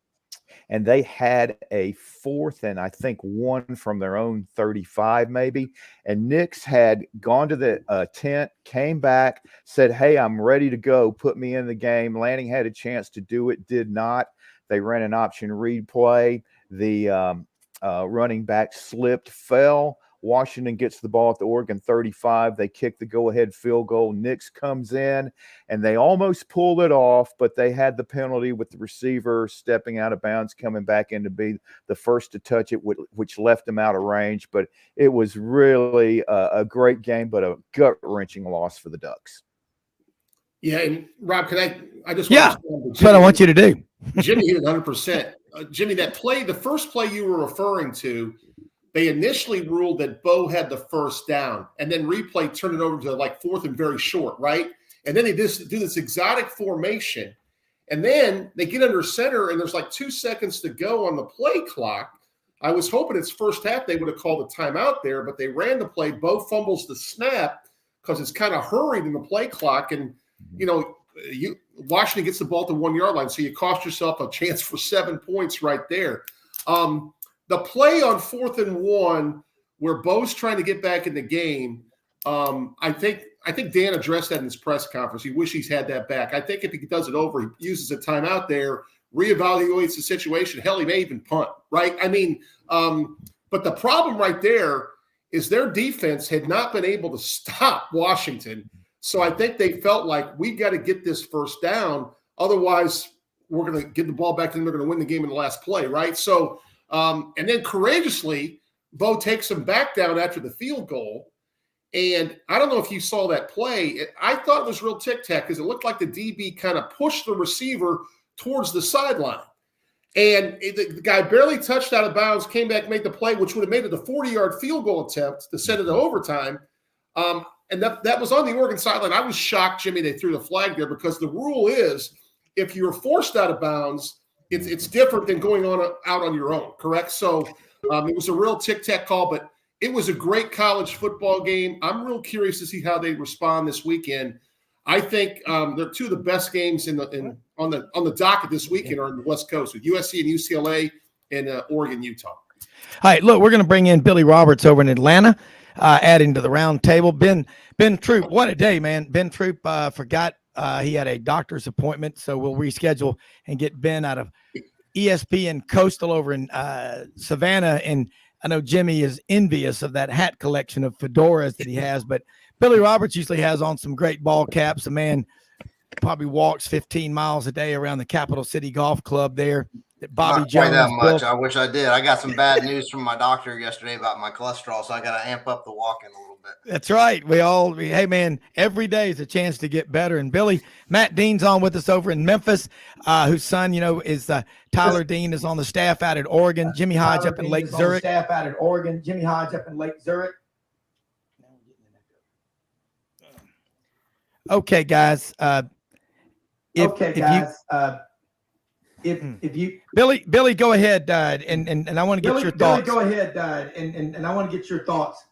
and they had a 4th and I think 1 from their own 35 maybe. And Nix had gone to the tent, came back, said, "Hey, I'm ready to go. Put me in the game." Lanning had a chance to do it, did not. They ran an option read play. The running back slipped, fell. Washington gets the ball at the Oregon 35. They kick the go-ahead field goal. Nix comes in, and they almost pulled it off, but they had the penalty with the receiver stepping out of bounds, coming back in to be the first to touch it, which left them out of range. But it was really a great game, but a gut-wrenching loss for the Ducks. Yeah, and Rob, I just that's what I want you to do. Jimmy hit it 100%. Jimmy, that play, the first play you were referring to, they initially ruled that Bo had the first down, and then replay turned it over to like 4th and very short, right? And then they just do this exotic formation, and then they get under center, and there's like 2 seconds to go on the play clock. I was hoping it's first half they would have called a timeout there, but they ran the play. Bo fumbles the snap because it's kind of hurried in the play clock, and Washington gets the ball at the 1 yard line, so you cost yourself a chance for 7 points right there. The play on 4th and 1 where Bo's trying to get back in the game, I think Dan addressed that in his press conference. He wishes he's had that back. I think if he does it over, he uses a timeout there, reevaluates the situation. Hell, he may even punt, right? I mean, but the problem right there is their defense had not been able to stop Washington. So I think they felt like we got to get this first down. Otherwise, we're going to get the ball back to them. They're going to win the game in the last play, right? So, and then courageously, Bo takes him back down after the field goal. And I don't know if you saw that play. I thought it was real tic-tac because it looked like the DB kind of pushed the receiver towards the sideline. And the guy barely touched out of bounds, came back, made the play, which would have made it a 40-yard field goal attempt to send it to overtime. And that was on the Oregon sideline. I was shocked, Jimmy, they threw the flag there, because the rule is if you're forced out of bounds, it's different than going out on your own, correct? So it was a real tic-tac call, but it was a great college football game. I'm real curious to see how they respond this weekend. I think they're 2 of the best games on the docket this weekend are on the West Coast with USC and UCLA and Oregon, Utah. All right, look, we're going to bring in Billy Roberts over in Atlanta. Adding to the round table, Ben Troupe. What a day, man. Ben Troupe forgot he had a doctor's appointment, so we'll reschedule and get Ben out of ESPN Coastal over in Savannah. And I know Jimmy is envious of that hat collection of fedoras that he has, but Billy Roberts usually has on some great ball caps. The man probably walks 15 miles a day around the Capital City Golf Club there. That Bobby Not quite Jones that much. built. I wish I did. I got some bad news from my doctor yesterday about my cholesterol, so I got to amp up the walking a little bit. That's right. Hey, man, every day is a chance to get better. And Billy, Matt Dean's on with us over in Memphis, whose son, is Tyler Dean is on the staff out at Oregon. Jimmy Hodge up in Lake Zurich. Okay, guys. If you Billy, go ahead, and I want to get your thoughts. Billy, go ahead, and I want to get your thoughts.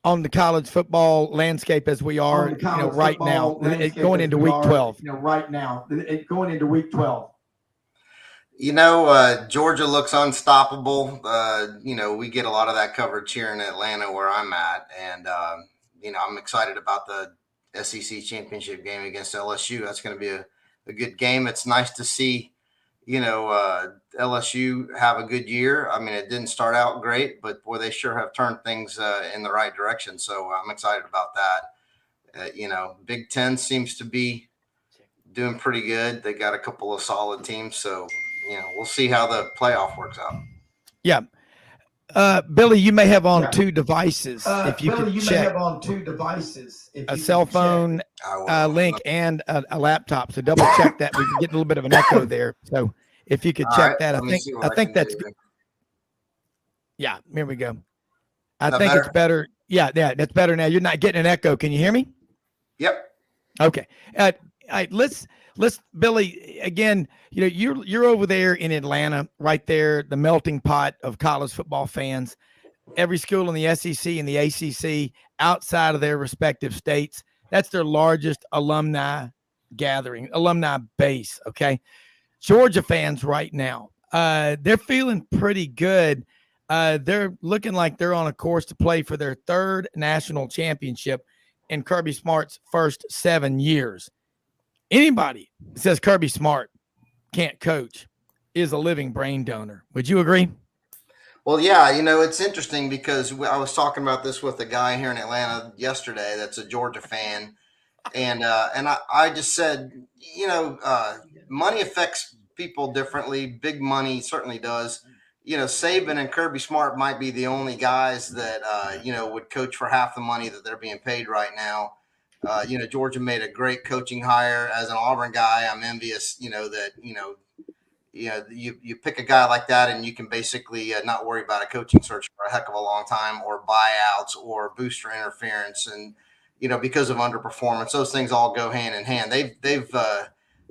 on the college football landscape as we are, right now, going into week 12. Georgia looks unstoppable. We get a lot of that coverage here in Atlanta where I'm at. And, I'm excited about the SEC championship game against LSU. That's going to be a good game. It's nice to see, LSU have a good year. I mean, it didn't start out great, but boy, they sure have turned things in the right direction. So I'm excited about that. Big Ten seems to be doing pretty good. They got a couple of solid teams. So, we'll see how the playoff works out. Yeah. Billy, you may have on two devices. If you could check a cell phone link and a laptop. So double check that. We can get a little bit of an echo there. So if you could check that, I think that's good. Yeah, here we go. I think it's better. Yeah, that's better now. You're not getting an echo. Can you hear me? Yep. Okay. All right, let's Billy, again, you're over there in Atlanta, right there, the melting pot of college football fans. Every school in the SEC and the ACC outside of their respective states, that's their largest alumni gathering, alumni base, okay? Georgia fans right now, they're feeling pretty good. They're looking like they're on a course to play for their third national championship in Kirby Smart's first 7 years. Anybody that says Kirby Smart can't coach is a living brain donor. Would you agree? Well, yeah, it's interesting because I was talking about this with a guy here in Atlanta yesterday that's a Georgia fan. And I just said, money affects people differently. Big money certainly does. Saban and Kirby Smart might be the only guys that, would coach for half the money that they're being paid right now. Georgia made a great coaching hire. As an Auburn guy, I'm envious, that, you pick a guy like that and you can basically not worry about a coaching search for a heck of a long time, or buyouts or booster interference. And, because of underperformance, those things all go hand in hand. They've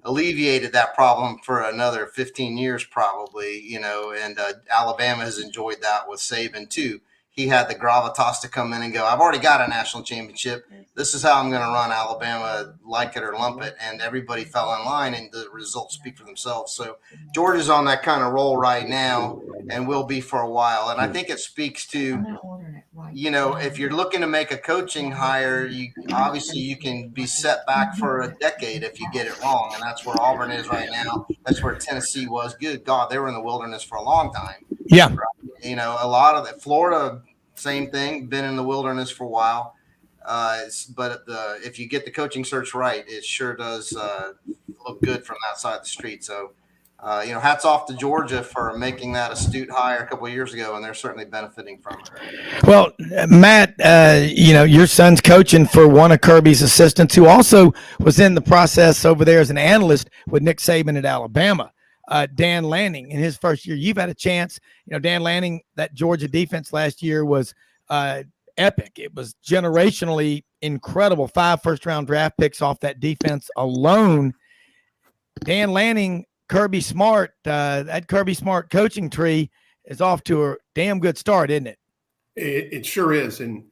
alleviated that problem for another 15 years probably, and Alabama has enjoyed that with Saban too. He had the gravitas to come in and go, I've already got a national championship. This is how I'm going to run Alabama, like it or lump it. And everybody fell in line, and the results speak for themselves. So Georgia's on that kind of roll right now and will be for a while. And I think it speaks to, if you're looking to make a coaching hire, obviously you can be set back for a decade if you get it wrong. And that's where Auburn is right now. That's where Tennessee was. Good God, they were in the wilderness for a long time. Yeah. A lot of Florida, same thing, been in the wilderness for a while. But if you get the coaching search right, it sure does look good from that side of the street. So, hats off to Georgia for making that astute hire a couple of years ago, and they're certainly benefiting from it. Well, Matt, your son's coaching for one of Kirby's assistants, who also was in the process over there as an analyst with Nick Saban at Alabama. Dan Lanning, in his first year. You've had a chance. Dan Lanning, that Georgia defense last year was epic. It was generationally incredible. 5 first-round draft picks off that defense alone. Dan Lanning, Kirby Smart, that Kirby Smart coaching tree is off to a damn good start, isn't it? It sure is. And,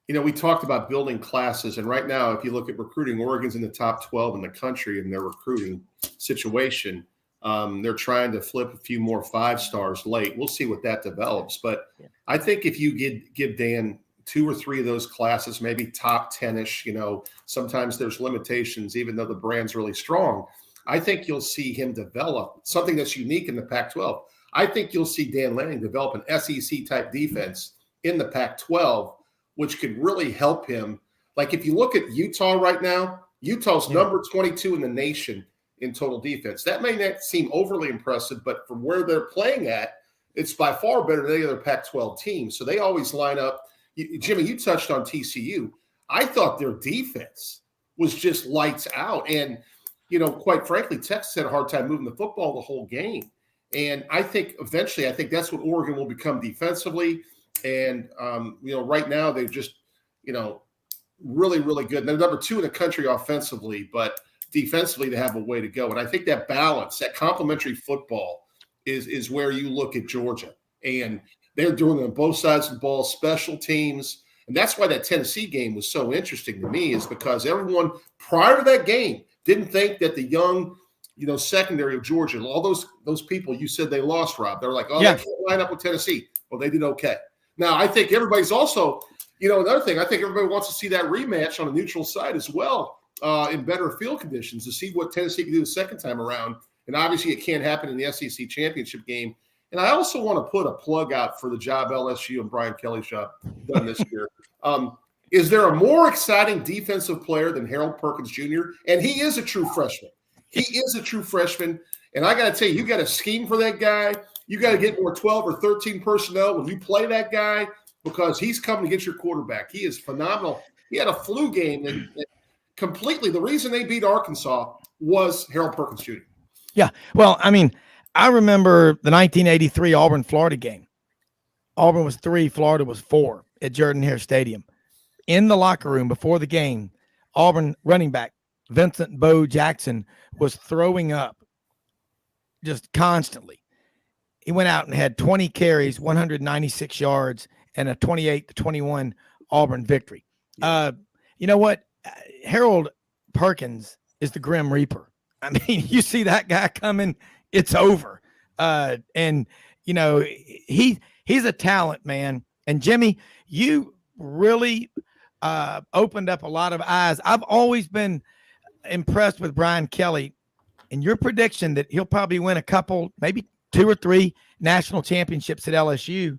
we talked about building classes. And right now, if you look at recruiting, Oregon's in the top 12 in the country in their recruiting situation. They're trying to flip a few more 5 stars late. We'll see what that develops. But I think if you give Dan 2 or 3 of those classes, maybe top 10-ish, sometimes there's limitations, even though the brand's really strong. I think you'll see him develop something that's unique in the Pac-12. I think you'll see Dan Lanning develop an SEC-type defense in the Pac-12, which could really help him. Like if you look at Utah right now, Utah's number 22 in the nation in total defense. That may not seem overly impressive, but from where they're playing at, it's by far better than any other Pac-12 team. So they always line up. Jimmy, you touched on TCU. I thought their defense was just lights out. And, quite frankly, Texas had a hard time moving the football the whole game. And I think eventually, that's what Oregon will become defensively. And, right now they're just, really, really good. And they're number 2 in the country offensively, but defensively they have a way to go. And I think that balance, that complementary football is where you look at Georgia. And they're doing it on both sides of the ball, special teams. And that's why that Tennessee game was so interesting to me, is because everyone prior to that game didn't think that the young, secondary of Georgia, all those people you said they lost, Rob, they're like, they can't line up with Tennessee. Well, they did okay. Now, I think everybody's also, another thing, I think everybody wants to see that rematch on a neutral site as well, in better field conditions, to see what Tennessee can do the second time around. And obviously it can't happen in the SEC championship game. And I also want to put a plug out for the job LSU and Brian Kelly's job done this year. Is there a more exciting defensive player than Harold Perkins Jr.? And he is a true freshman. And I got to tell you, you got to scheme for that guy. You got to get more 12 or 13 personnel when you play that guy, because he's coming to get your quarterback. He is phenomenal. He had a flu game, and completely the reason they beat Arkansas was Harold Perkins Jr. Yeah. Well, I mean, I remember the 1983 Auburn-Florida game. Auburn was 3, Florida was 4 at Jordan-Hare Stadium. In the locker room before the game, Auburn running back Vincent Bo Jackson was throwing up just constantly. He went out and had 20 carries, 196 yards, and a 28-21 Auburn victory. You know what? Harold Perkins is the Grim Reaper. I mean, you see that guy coming, it's over. And he's a talent, man. And Jimmy, you really opened up a lot of eyes. I've always been impressed with Brian Kelly, and your prediction that he'll probably win a couple, maybe 2 or 3 national championships at LSU.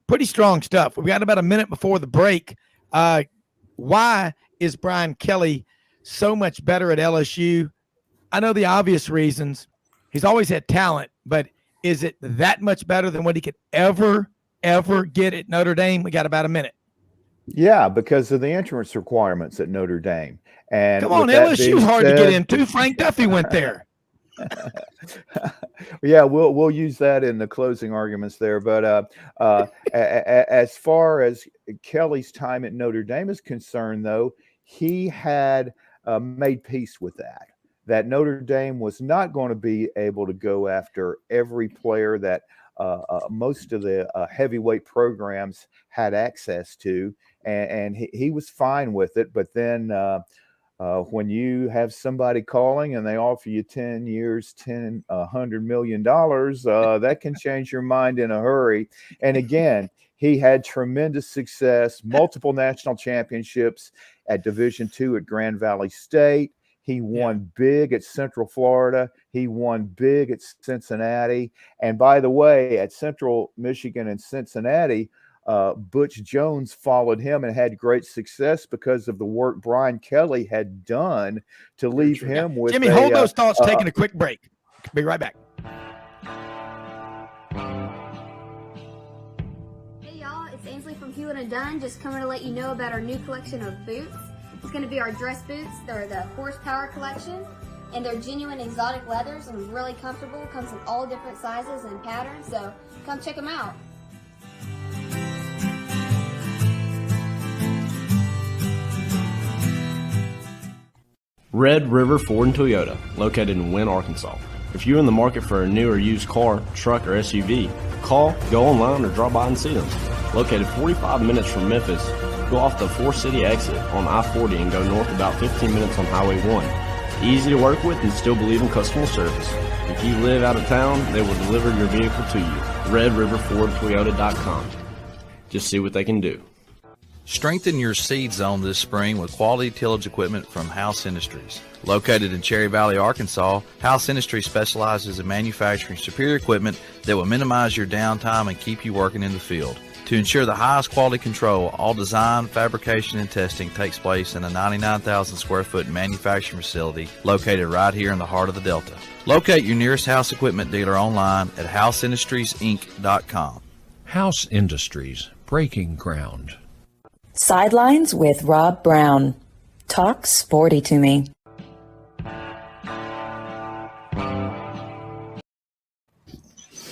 Pretty strong stuff. We've got about a minute before the break. Why is Brian Kelly so much better at LSU? I know the obvious reasons. He's always had talent, but is it that much better than what he could ever get at Notre Dame? We got about a minute. Yeah, because of the entrance requirements at Notre Dame. And come on, LSU's hard to get into. Frank Duffy went there. Yeah, we'll use that in the closing arguments there. But as far as Kelly's time at Notre Dame is concerned, though, he had made peace with that Notre Dame was not going to be able to go after every player that most of the heavyweight programs had access to, and he was fine with it. But then when you have somebody calling and they offer you 10 years, $100 million, that can change your mind in a hurry. And again, he had tremendous success, multiple national championships at Division II at Grand Valley State. He won big at Central Florida. He won big at Cincinnati. And by the way, at Central Michigan and Cincinnati, Butch Jones followed him and had great success because of the work Brian Kelly had done to leave him with. Jimmy, hold those thoughts. Taking a quick break. Be right back. Hey y'all, it's Ainsley from Hewlett & Dunn, just coming to let you know about our new collection of boots. It's going to be our dress boots. They're the horsepower collection, and they're genuine exotic leathers and really comfortable. Comes in all different sizes and patterns, so come check them out. Red River Ford and Toyota, located in Wynne, Arkansas. If you're in the market for a new or used car, truck, or SUV, call, go online, or drop by and see them. Located 45 minutes from Memphis, go off the 4-city exit on I-40 and go north about 15 minutes on Highway 1. Easy to work with and still believe in customer service. If you live out of town, they will deliver your vehicle to you. RedRiverFordToyota.com. Just see what they can do. Strengthen your seed zone this spring with quality tillage equipment from House Industries. Located in Cherry Valley, Arkansas, House Industries specializes in manufacturing superior equipment that will minimize your downtime and keep you working in the field. To ensure the highest quality control, all design, fabrication, and testing takes place in a 99,000 square foot manufacturing facility located right here in the heart of the Delta. Locate your nearest House equipment dealer online at houseindustriesinc.com. House Industries, breaking ground. Sidelines with Rob Browne. Talk sporty to me.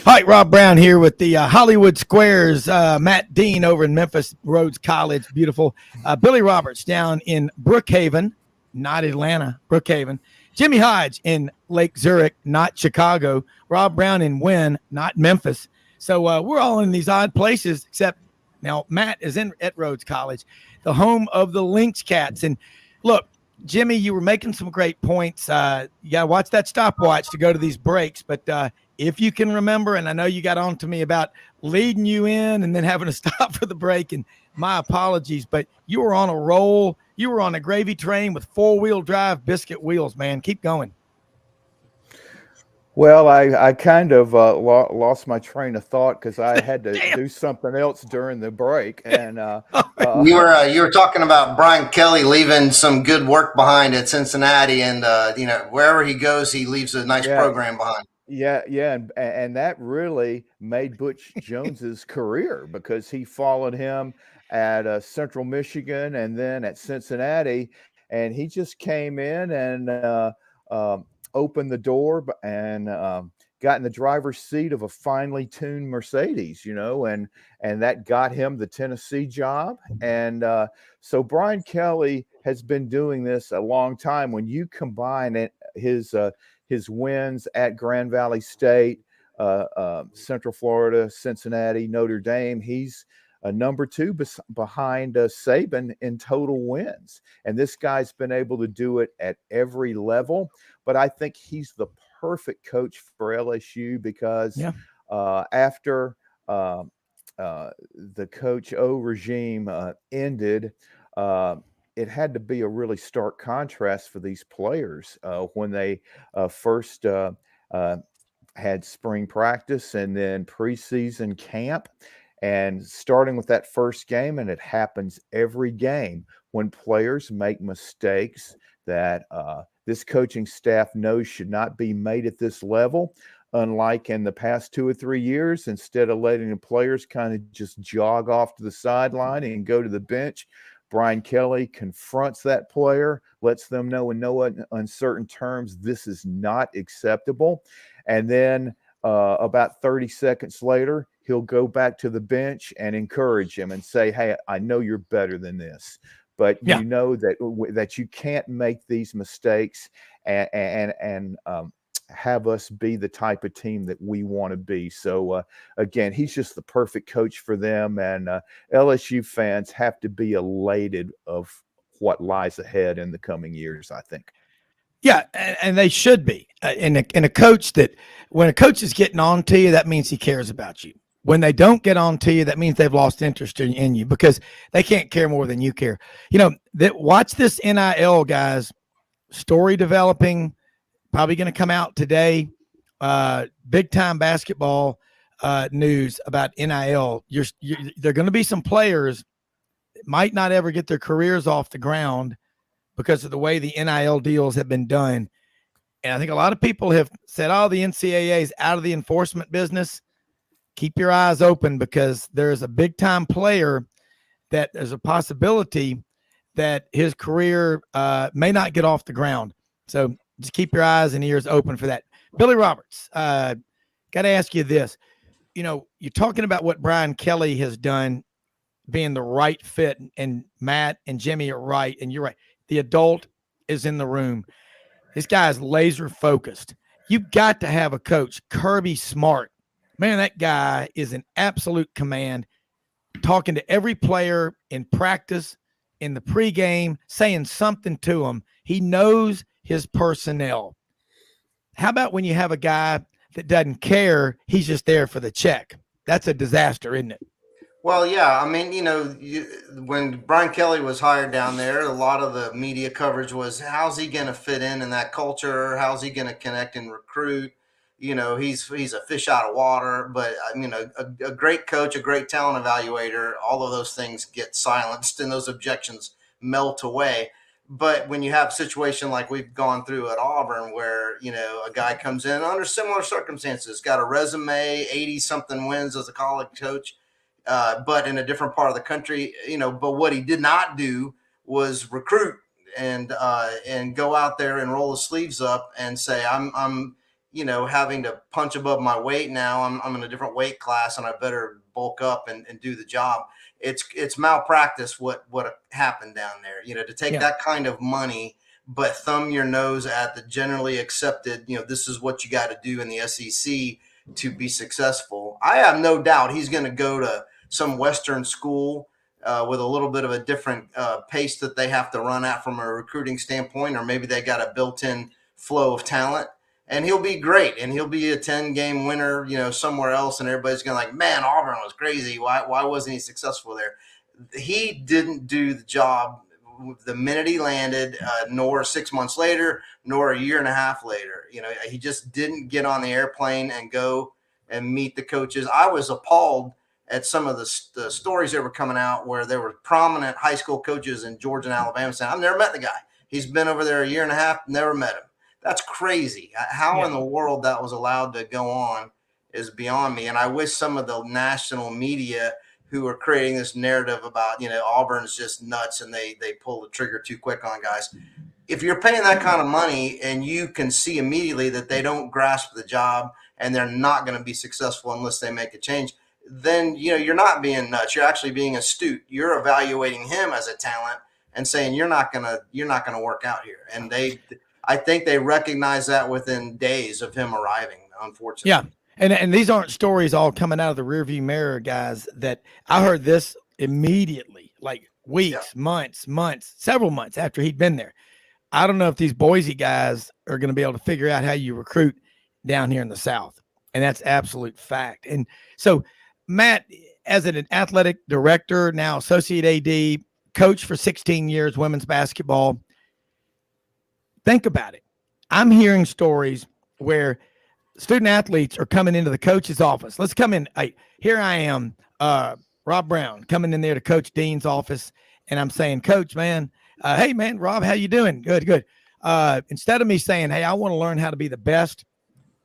All right, Rob Browne here with the Hollywood Squares. Matt Dean over in Memphis, Rhodes College, beautiful. Billy Roberts down in Brookhaven, not Atlanta, Brookhaven. Jimmy Hodge in Lake Zurich, not Chicago. Rob Browne in Wynne, not Memphis. So we're all in these odd places, except Now, Matt is at Rhodes College, the home of the Lynx Cats. And look, Jimmy, you were making some great points. You got to watch that stopwatch to go to these breaks. But if you can remember, and I know you got on to me about leading you in and then having to stop for the break, and my apologies, but you were on a roll. You were on a gravy train with 4-wheel drive biscuit wheels, man. Keep going. Well, I kind of lost my train of thought because I had to do something else during the break. And you were talking about Brian Kelly leaving some good work behind at Cincinnati, and wherever he goes, he leaves a nice program behind. Yeah, and that really made Butch Jones's career, because he followed him at Central Michigan and then at Cincinnati, and he just came in and opened the door and got in the driver's seat of a finely tuned Mercedes, and that got him the Tennessee job. And so Brian Kelly has been doing this a long time. When you combine his wins at Grand Valley State, Central Florida, Cincinnati, Notre Dame, he's number 2 behind Saban in total wins. And this guy's been able to do it at every level. But I think he's the perfect coach for LSU because after the Coach O regime ended, it had to be a really stark contrast for these players when they first had spring practice and then preseason camp. And starting with that first game, and it happens every game when players make mistakes that this coaching staff knows should not be made at this level. Unlike in the past 2 or 3 years, instead of letting the players kind of just jog off to the sideline and go to the bench, Brian Kelly confronts that player, lets them know in no uncertain terms this is not acceptable. And then about 30 seconds later, he'll go back to the bench and encourage him and say, hey, I know you're better than this, but you know that you can't make these mistakes and have us be the type of team that we want to be. So again, he's just the perfect coach for them, and LSU fans have to be elated of what lies ahead in the coming years, I think. Yeah, and they should be. And a coach that, when a coach is getting on to you, that means he cares about you. When they don't get on to you, that means they've lost interest in you, because they can't care more than you care. Watch this NIL, guys. Story developing, probably going to come out today. Big time basketball news about NIL. There are going to be some players that might not ever get their careers off the ground because of the way the NIL deals have been done. And I think a lot of people have said, oh, the NCAA is out of the enforcement business. Keep your eyes open, because there's a big time player that there's a possibility that his career may not get off the ground. So just keep your eyes and ears open for that. Billy Roberts, got to ask you this. You're talking about what Brian Kelly has done, being the right fit, and Matt and Jimmy are right, and you're right. The adult is in the room. This guy is laser focused. You've got to have a coach, Kirby Smart. Man, that guy is an absolute command, talking to every player in practice, in the pregame, saying something to them. He knows his personnel. How about when you have a guy that doesn't care, he's just there for the check? That's a disaster, isn't it? Well, yeah. I mean, when Brian Kelly was hired down there, a lot of the media coverage was, how's he going to fit in that culture? How's he going to connect and recruit? He's a fish out of water. But I mean, a great coach, a great talent evaluator, all of those things get silenced and those objections melt away. But when you have a situation like we've gone through at Auburn, where, a guy comes in under similar circumstances, got a resume, 80-something wins as a college coach, but in a different part of the country, but what he did not do was recruit and go out there and roll his sleeves up and say, I'm having to punch above my weight now. I'm in a different weight class and I better bulk up and do the job. It's malpractice what happened down there, to take that kind of money, but thumb your nose at the generally accepted, this is what you got to do in the SEC to be successful. I have no doubt he's going to go to some Western school with a little bit of a different pace that they have to run at from a recruiting standpoint, or maybe they got a built-in flow of talent. And he'll be great, and he'll be a 10-game winner, somewhere else, and everybody's going to like, man, Auburn was crazy. Why wasn't he successful there? He didn't do the job the minute he landed, nor 6 months later, nor a year and a half later. He just didn't get on the airplane and go and meet the coaches. I was appalled at some of the stories that were coming out where there were prominent high school coaches in Georgia and Alabama saying, I've never met the guy. He's been over there a year and a half, never met him. That's crazy. How in the world that was allowed to go on is beyond me. And I wish some of the national media who are creating this narrative about, Auburn's just nuts and they pull the trigger too quick on guys. If you're paying that kind of money and you can see immediately that they don't grasp the job and they're not going to be successful unless they make a change, then, you're not being nuts. You're actually being astute. You're evaluating him as a talent and saying, you're not going to work out here. And I think they recognize that within days of him arriving, unfortunately. Yeah. And these aren't stories all coming out of the rearview mirror, guys, that I heard this immediately, like weeks, months, several months after he'd been there. I don't know if these Boise guys are going to be able to figure out how you recruit down here in the South. And that's absolute fact. And so, Matt, as an athletic director, now associate AD, coach for 16 years, women's basketball, think about it. I'm hearing stories where student athletes are coming into the coach's office. Let's come in. Here I am, Rob Browne, coming in there to Coach Dean's office, and I'm saying, Coach, man, hey, man, Rob, how you doing? Good. Instead of me saying, hey, I want to learn how to be the best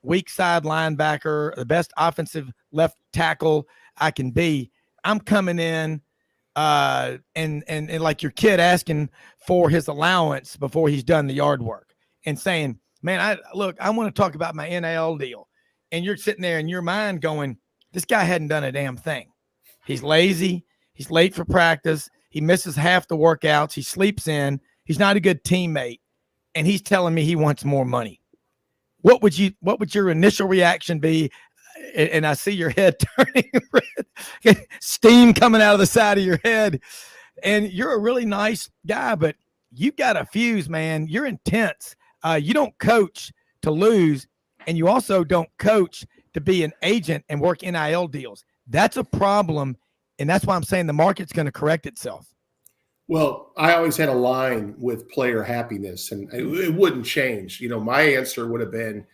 weak side linebacker, the best offensive left tackle I can be, I'm coming in and like your kid asking for his allowance before he's done the yard work and saying, man, I want to talk about my NIL deal. And you're sitting there in your mind going, this guy hadn't done a damn thing. He's lazy. He's late for practice. He misses half the workouts. He sleeps in. He's not a good teammate. And he's telling me he wants more money. What would your initial reaction be? And I see your head turning red, steam coming out of the side of your head. And you're a really nice guy, but you've got a fuse, man. You're intense. You don't coach to lose, and you also don't coach to be an agent and work NIL deals. That's a problem, and that's why I'm saying the market's going to correct itself. Well, I always had a line with player happiness, and it wouldn't change. My answer would have been,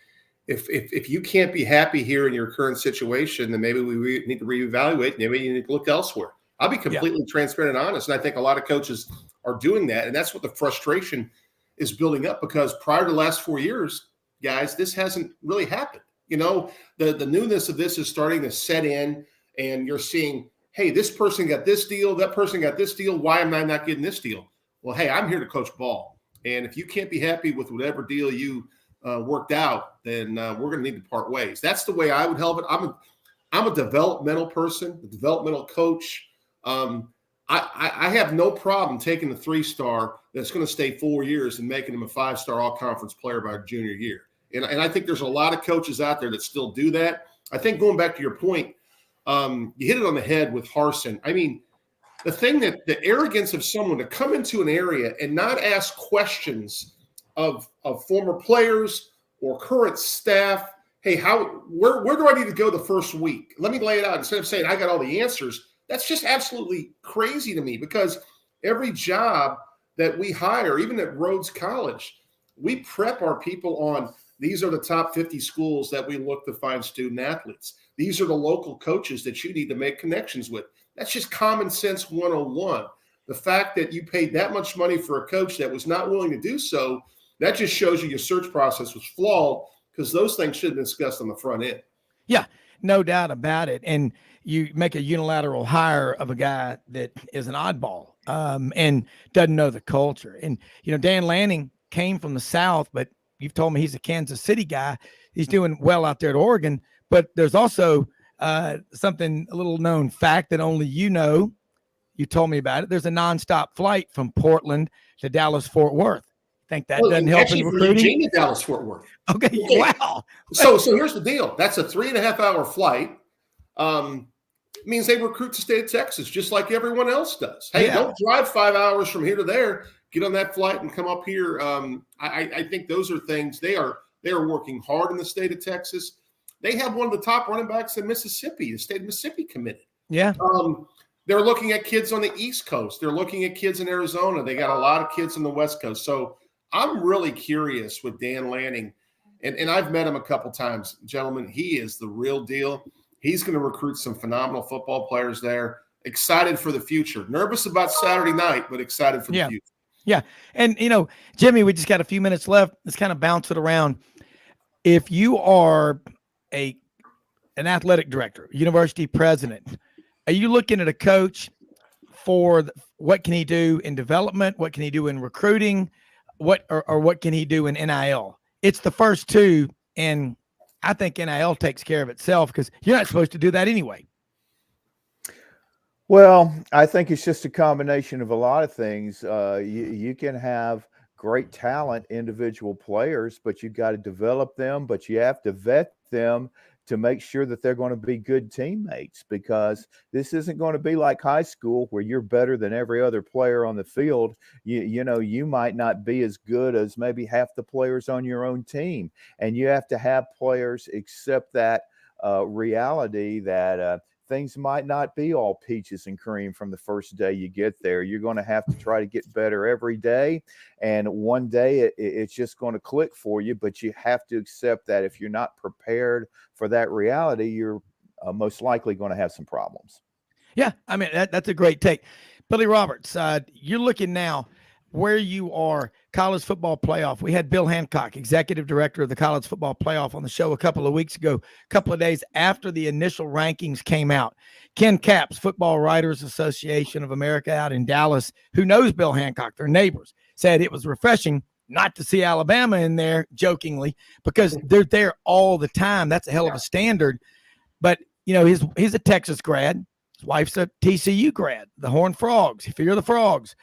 if you can't be happy here in your current situation, then maybe we need to reevaluate. Maybe you need to look elsewhere. I'll be completely transparent and honest, and I think a lot of coaches are doing that, and that's what the frustration is building up, because prior to the last 4 years, guys, this hasn't really happened. The newness of this is starting to set in, and you're seeing, hey, this person got this deal, that person got this deal. Why am I not getting this deal? Well, hey, I'm here to coach ball. And if you can't be happy with whatever deal you worked out, then we're going to need to part ways. That's the way I would help it. I'm a developmental person, a developmental coach. I have no problem taking a 3-star that's going to stay 4 years and making him a 5-star all-conference player by junior year. And I think there's a lot of coaches out there that still do that. I think going back to your point, you hit it on the head with Harsin. I mean, the thing that the arrogance of someone to come into an area and not ask questions of former players or current staff. Hey, where do I need to go the first week? Let me lay it out. Instead of saying I got all the answers, that's just absolutely crazy to me, because every job that we hire, even at Rhodes College, we prep our people on, these are the top 50 schools that we look to find student athletes. These are the local coaches that you need to make connections with. That's just common sense 101. The fact that you paid that much money for a coach that was not willing to do so, that just shows you your search process was flawed, because those things should have been discussed on the front end. Yeah, no doubt about it. And you make a unilateral hire of a guy that is an oddball and doesn't know the culture. And, Dan Lanning came from the South, but you've told me he's a Kansas City guy. He's doing well out there at Oregon. But there's also something, a little known fact that only you know. You told me about it. There's a nonstop flight from Portland to Dallas-Fort Worth. Think that doesn't help in recruiting? Eugene to Dallas-Fort Worth. Okay. Wow. So here's the deal. That's a 3.5-hour flight. means they recruit the state of Texas just like everyone else does. Hey, Yeah. don't drive 5 hours from here to there. Get on that flight and come up here. I think those are things they are working hard in the state of Texas. They have one of the top running backs in Mississippi. The state of Mississippi committed. Yeah. They're looking at kids on the East Coast. They're looking at kids in Arizona. They got a lot of kids on the West Coast. So I'm really curious with Dan Lanning. And I've met him a couple times. Gentlemen, he is the real deal. He's going to recruit some phenomenal football players there. Excited for the future. Nervous about Saturday night, but excited for the future. Yeah. And, Jimmy, we just got a few minutes left. Let's kind of bounce it around. If you are an athletic director, university president, are you looking at a coach for what can he do in development? What can he do in recruiting? What can he do in NIL? It's the first two, and I think NIL takes care of itself because you're not supposed to do that anyway. Well, I think it's just a combination of a lot of things. You can have great talent, individual players, but you've got to develop them, but you have to vet them to make sure that they're going to be good teammates, because this isn't going to be like high school where you're better than every other player on the field. You might not be as good as maybe half the players on your own team, and you have to have players accept that reality that things might not be all peaches and cream from the first day you get there. You're going to have to try to get better every day. And one day it's just going to click for you, but you have to accept that if you're not prepared for that reality, you're most likely going to have some problems. Yeah. I mean, that's a great take. Billy Roberts, you're looking now where you are, college football playoff. We had Bill Hancock, executive director of the college football playoff, on the show a couple of weeks ago, a couple of days after the initial rankings came out. Ken Capps, Football Writers Association of America out in Dallas, who knows Bill Hancock, their neighbors, said it was refreshing not to see Alabama in there, jokingly, because they're there all the time. That's a hell of a standard. But, he's a Texas grad. His wife's a TCU grad, the Horned Frogs. If you're the Frogs,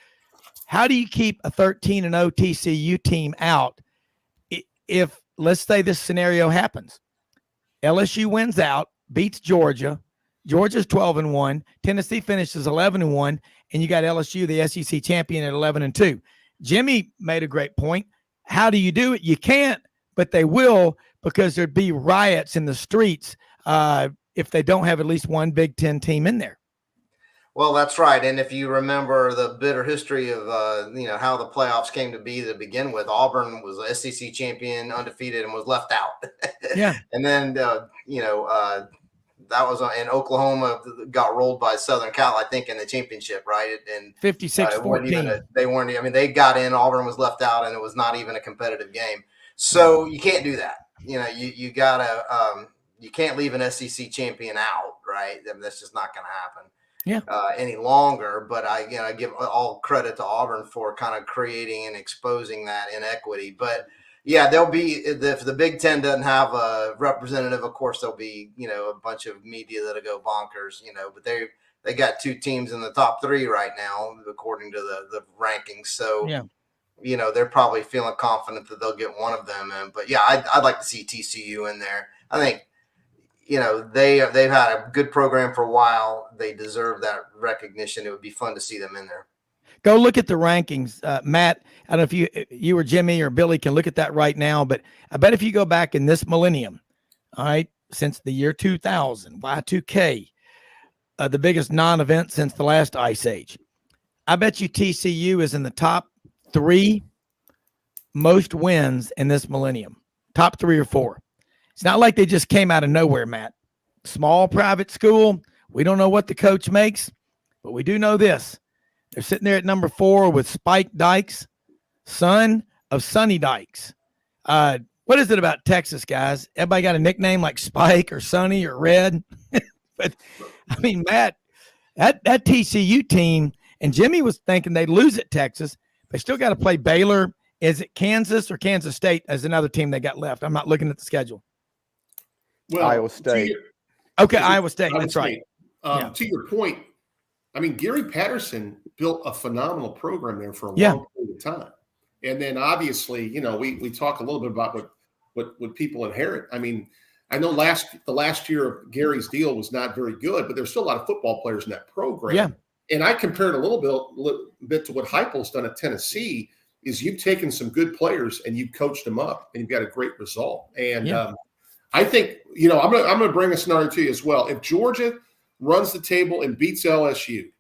how do you keep a 13-0 TCU team out if, let's say, this scenario happens? LSU wins out, beats Georgia. Georgia's 12-1. Tennessee finishes 11-1, and you got LSU, the SEC champion, at 11-2. Jimmy made a great point. How do you do it? You can't, but they will, because there'd be riots in the streets if they don't have at least one Big Ten team in there. Well, that's right. And if you remember the bitter history of, how the playoffs came to be to begin with, Auburn was the SEC champion, undefeated, and was left out. Yeah. And then, that was in Oklahoma, got rolled by Southern Cal, I think, in the championship, right? And 56-14. They got in, Auburn was left out, and it was not even a competitive game. So you can't do that. You gotta, you can't leave an SEC champion out, right? I mean, that's just not going to happen. Any longer, but I give all credit to Auburn for kind of creating and exposing that inequity. But there'll be, if the Big Ten doesn't have a representative, of course there'll be a bunch of media that'll go bonkers, but they got two teams in the top three right now according to the rankings. So they're probably feeling confident that they'll get one of them in. But I'd like to see TCU in there. I think they've had a good program for a while. They deserve that recognition. It would be fun to see them in there. Go look at the rankings. Matt, I don't know if you or Jimmy or Billy can look at that right now, but I bet if you go back in this millennium, all right, since the year 2000, Y2K, the biggest non-event since the last Ice Age, I bet you TCU is in the top 3 most wins in this millennium, top 3 or 4. It's not like they just came out of nowhere, Matt. Small private school. We don't know what the coach makes, but we do know this. They're sitting there at number 4 with Spike Dykes, son of Sonny Dykes. What is it about Texas, guys? Everybody got a nickname like Spike or Sonny or Red. But, I mean, Matt, that TCU team, and Jimmy was thinking they'd lose at Texas. They still got to play Baylor. Is it Kansas or Kansas State as another team they got left? I'm not looking at the schedule. Well, Iowa State. Iowa State. That's right. To your point, I mean, Gary Patterson built a phenomenal program there for a long period of time. And then obviously, we talk a little bit about what people inherit. I mean, I know the last year of Gary's deal was not very good, but there's still a lot of football players in that program. Yeah. And I compared a little bit to what Heupel's done at Tennessee. Is you've taken some good players and you've coached them up, and you've got a great result. And I think I'm gonna bring a scenario to you as well. If Georgia runs the table and beats LSU,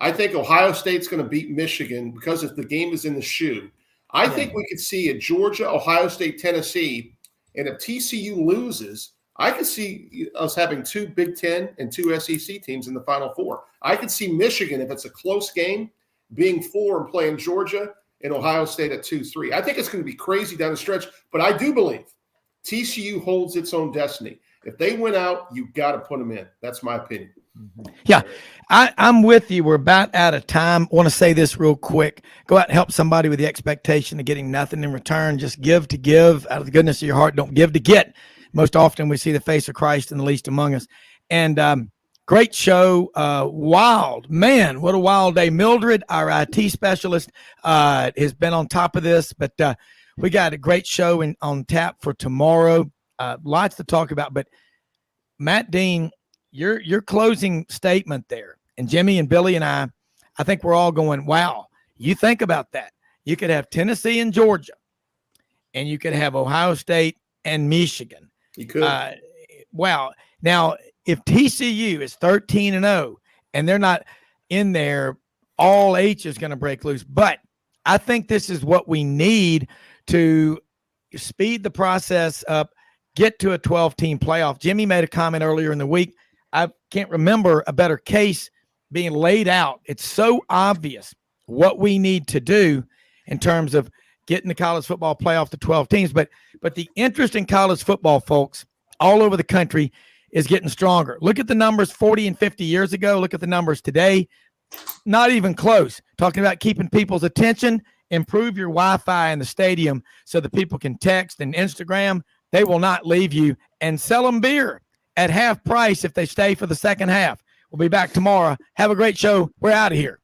I think Ohio State's going to beat Michigan because if the game is in the shoe. I think we could see a Georgia, Ohio State, Tennessee, and if TCU loses, I could see us having 2 Big Ten and 2 SEC teams in the Final Four. I could see Michigan, if it's a close game, being 4 and playing Georgia, and Ohio State at 2-3. I think it's going to be crazy down the stretch, but I do believe TCU holds its own destiny. If they win out, you got to put them in. That's my opinion. Yeah, I'm with you. We're about out of time. I want to say this real quick. Go out and help somebody with the expectation of getting nothing in return. Just give to give out of the goodness of your heart. Don't give to get. Most often we see the face of Christ in the least among us. And great show. Wild. Man, what a wild day. Mildred, our IT specialist, has been on top of this. But we got a great show on tap for tomorrow. Lots to talk about. But Matt Dean, your closing statement there, and Jimmy and Billy and I think we're all going, wow, you think about that. You could have Tennessee and Georgia, and you could have Ohio State and Michigan. You could. Wow. Now, if TCU is 13-0 and they're not in there, all H is going to break loose. But I think this is what we need to speed the process up, get to a 12-team playoff. Jimmy made a comment earlier in the week. I can't remember a better case being laid out. It's so obvious what we need to do in terms of getting the college football playoff to 12 teams. But the interest in college football, folks, all over the country is getting stronger. Look at the numbers 40 and 50 years ago. Look at the numbers today. Not even close. Talking about keeping people's attention, improve your Wi-Fi in the stadium so that people can text and Instagram. They will not leave you, and sell them beer at half price if they stay for the second half. We'll be back tomorrow. Have a great show. We're out of here.